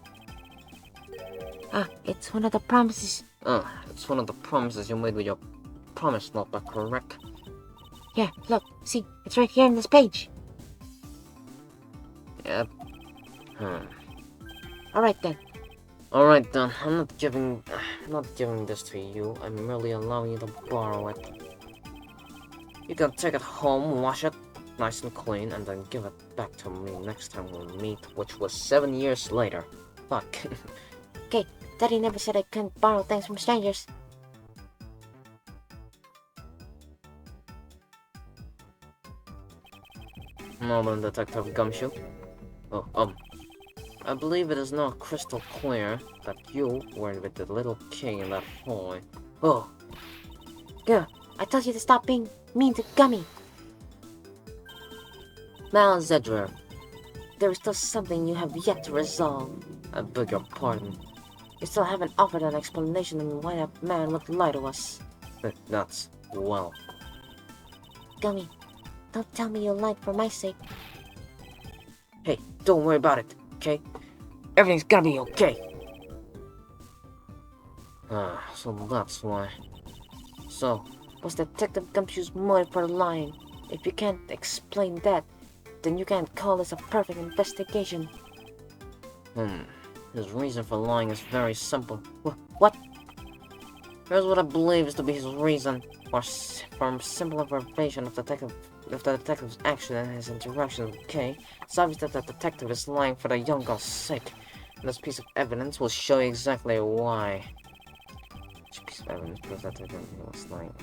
It's one of the promises. It's one of the promises you made with your promise notebook, correct? Yeah, look, see, it's right here in this page. Yep. Alright then. Alright then, I'm not giving this to you. I'm merely allowing you to borrow it. You can take it home, wash it nice and clean, and then give it back to me next time we meet, which was 7 years later. Fuck. Okay, Daddy never said I couldn't borrow things from strangers. Well then, Detective Gumshoe. I believe it is now crystal clear that you were with the little king in that hallway. Oh. Girl, I told you to stop being mean to Gummy. Now, Edgeworth, There is still something you have yet to resolve. I beg your pardon. You still haven't offered an explanation on why that man would lie to us. That's, well... Gummy, don't tell me you lied for my sake. Hey, don't worry about it, okay? Everything's gonna be okay. So that's why. So, Was Detective Gumshoe's motive for lying? If you can't explain that, then you can't call this a perfect investigation. His reason for lying is very simple. What? Here's what I believe is to be his reason for simple observation of the detective's action and his interaction with Kay. It's obvious that the detective is lying for the young girl's sake. And this piece of evidence will show you exactly why. This piece of evidence proves that the detective was lying.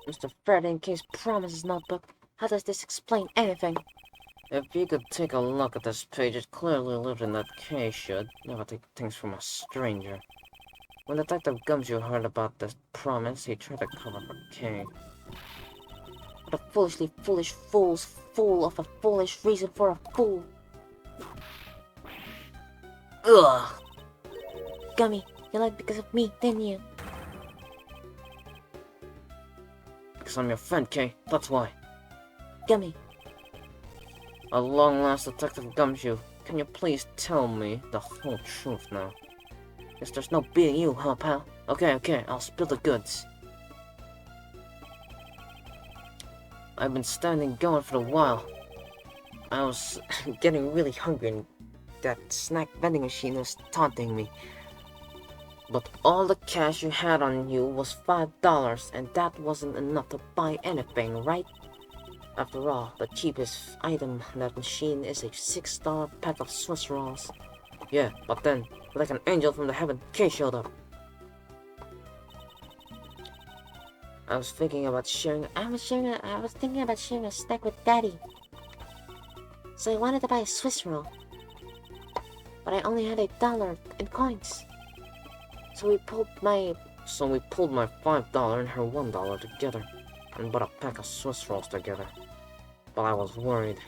Mr. Faraday King's promises notebook. How does this explain anything? If you could take a look at this page, it clearly written that Kay should never take things from a stranger. When Detective Gumshoe heard about this promise, he tried to cover for Kay. What a foolishly foolish fool's fool of a foolish reason for a fool. Ugh! Gummy, you lied because of me, didn't you? Because I'm your friend, Kay. That's why. Gummy. At long last, Detective Gumshoe, can you please tell me the whole truth now? Guess there's no beating you, huh, pal? Okay, I'll spill the goods. I've been standing going for a while. I was getting really hungry and that snack vending machine was taunting me. But all the cash you had on you was $5 and that wasn't enough to buy anything, right? After all, the cheapest item in that machine is a $6 pack of Swiss rolls. Yeah, but then, like an angel from the heaven, Kay showed up. I was thinking about sharing I was thinking about sharing a snack with Daddy. So I wanted to buy a Swiss roll. But I only had $1 in coins. So we pulled my $5 and her $1 together and bought a pack of Swiss rolls together. But I was worried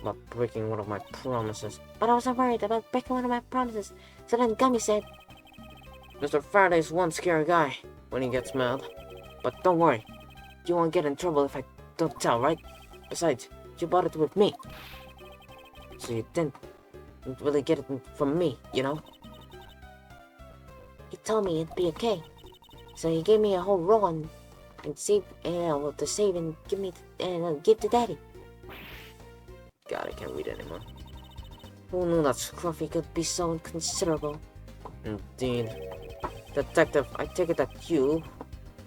about breaking one of my promises. But I wasn't worried about breaking one of my promises. So then Gummy said, Mr. Faraday's one scary guy when he gets mad. But don't worry, you won't get in trouble if I don't tell, right? Besides, you bought it with me. So you didn't really get it from me, you know? he told me it'd be okay. So he gave me a whole roll and save, to save and give me, and give to Daddy. God, I can't read anymore. Who knew that Scruffy could be so inconsiderable? Indeed. Detective, I take it that you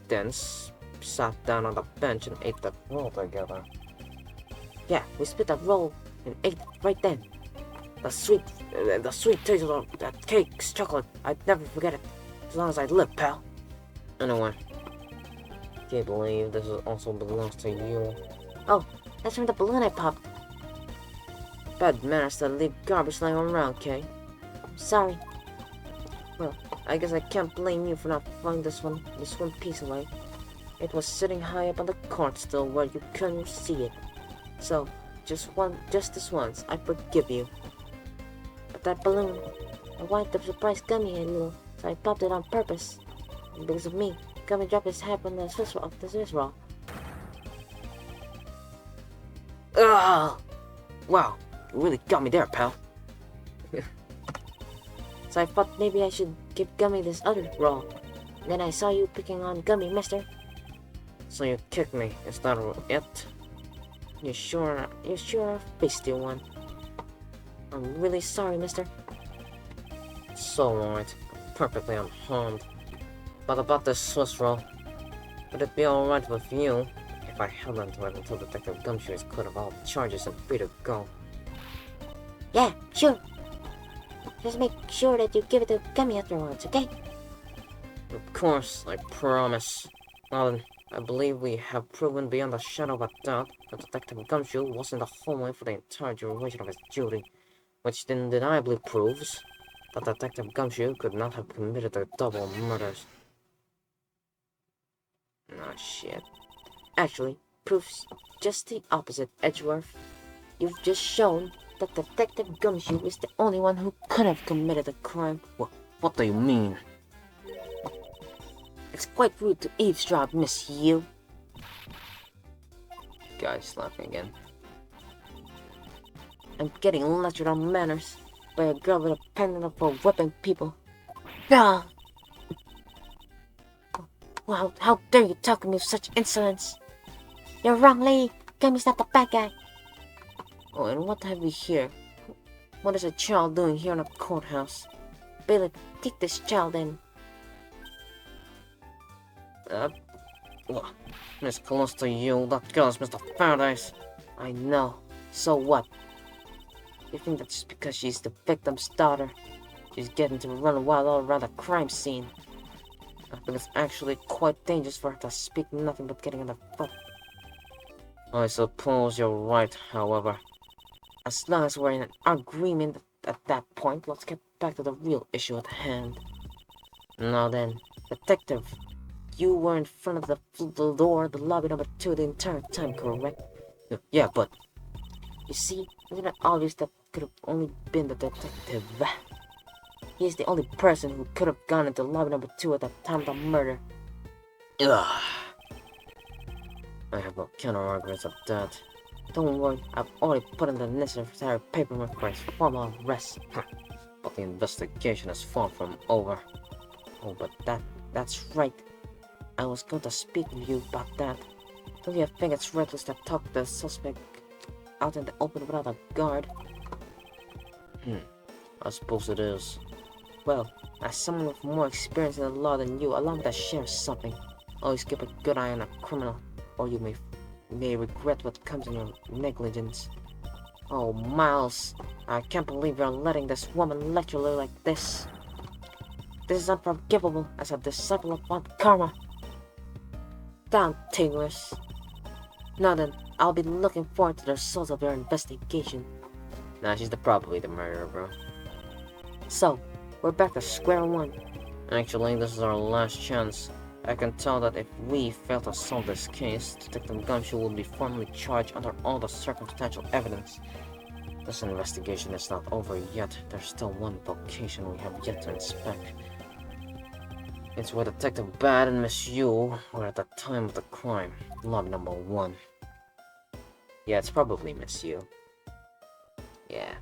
then sat down on the bench and ate that roll together. Yeah, we split that roll and ate right then. The sweet taste of that cake's chocolate, I'd never forget it, as long as I live, pal. Anyway, do you believe this also belongs to you? Oh, that's from the balloon I popped. Bad manners to leave garbage lying around, Kay. I'm sorry. Well, I guess I can't blame you for not throwing this one piece away. It was sitting high up on the court still where you couldn't see it. So, just this once, I forgive you. But that balloon, I wanted to surprise Gummy a little, so I popped it on purpose. And because of me, Gummy dropped his hat on the Swiss roll. Ugh! Wow, you really got me there, pal. So I thought maybe I should give Gummy this other roll. And then I saw you picking on Gummy, mister. So you kicked me, is that it? You sure a beastie one. I'm really sorry, mister. So alright, perfectly unharmed. But about this Swiss roll, would it be alright with you if I held onto it until Detective Gumshoe is cleared of all charges and free to go? Yeah, sure. Just make sure that you give it to Gummy afterwards, okay? Of course, I promise. Now then, I believe we have proven beyond a shadow of a doubt that Detective Gumshoe was in the hallway for the entire duration of his duty, which undeniably proves that Detective Gumshoe could not have committed the double murders. Ah, shit. Actually, proves just the opposite, Edgeworth. You've just shown that Detective Gumshoe is the only one who could have committed the crime. What do you mean? It's quite rude to eavesdrop, Miss You. Guy's laughing again. I'm getting lectured on manners by a girl with a pendant for whipping people. Ah! Wow, how dare you talk to me with such insolence? You're wrong, lady. Gummy's not the bad guy. Oh, and what have we here? What is a child doing here in a courthouse? Bailiff, take this child in. Miss close to you, that girl is Mr. Paradise. I know. So what? You think that just because she's the victim's daughter, she's getting to run wild all around the crime scene? I think it's actually quite dangerous for her to speak nothing but getting on the foot. I suppose you're right, however. As long as we're in an agreement at that point, let's get back to the real issue at hand. Now then, Detective, you were in front of the door, the lobby number 2 the entire time, correct? Yeah, but... You see, isn't it obvious that could have only been the detective? He is the only person who could have gone into lobby number 2 at the time of the murder. Ugh. I have no counter-arguments of that. Don't worry, I've already put in the necessary paperwork for his formal arrest. But the investigation is far from over. Oh, but that's right. I was going to speak with you about that. Don't you think it's reckless to talk the suspect out in the open without a guard? I suppose it is. Well, as someone with more experience in the law than you, allow me to share something. Always keep a good eye on a criminal, or you may may regret what comes in your negligence. Oh, Miles, I can't believe you're letting this woman lecture you like this. This is unforgivable as a disciple of Aunt Karma. Damn, Tigris. Now then, I'll be looking forward to the results of your investigation. Nah, she's probably the murderer, bro. So, we're back to square one. Actually, this is our last chance. I can tell that if we fail to solve this case, Detective Gumshoe will be formally charged under all the circumstantial evidence. This investigation is not over yet. There's still one location we have yet to inspect. It's where Detective Bad and Miss Yu were at the time of the crime. Log number 1. Yeah, it's probably Miss Yu. Yeah.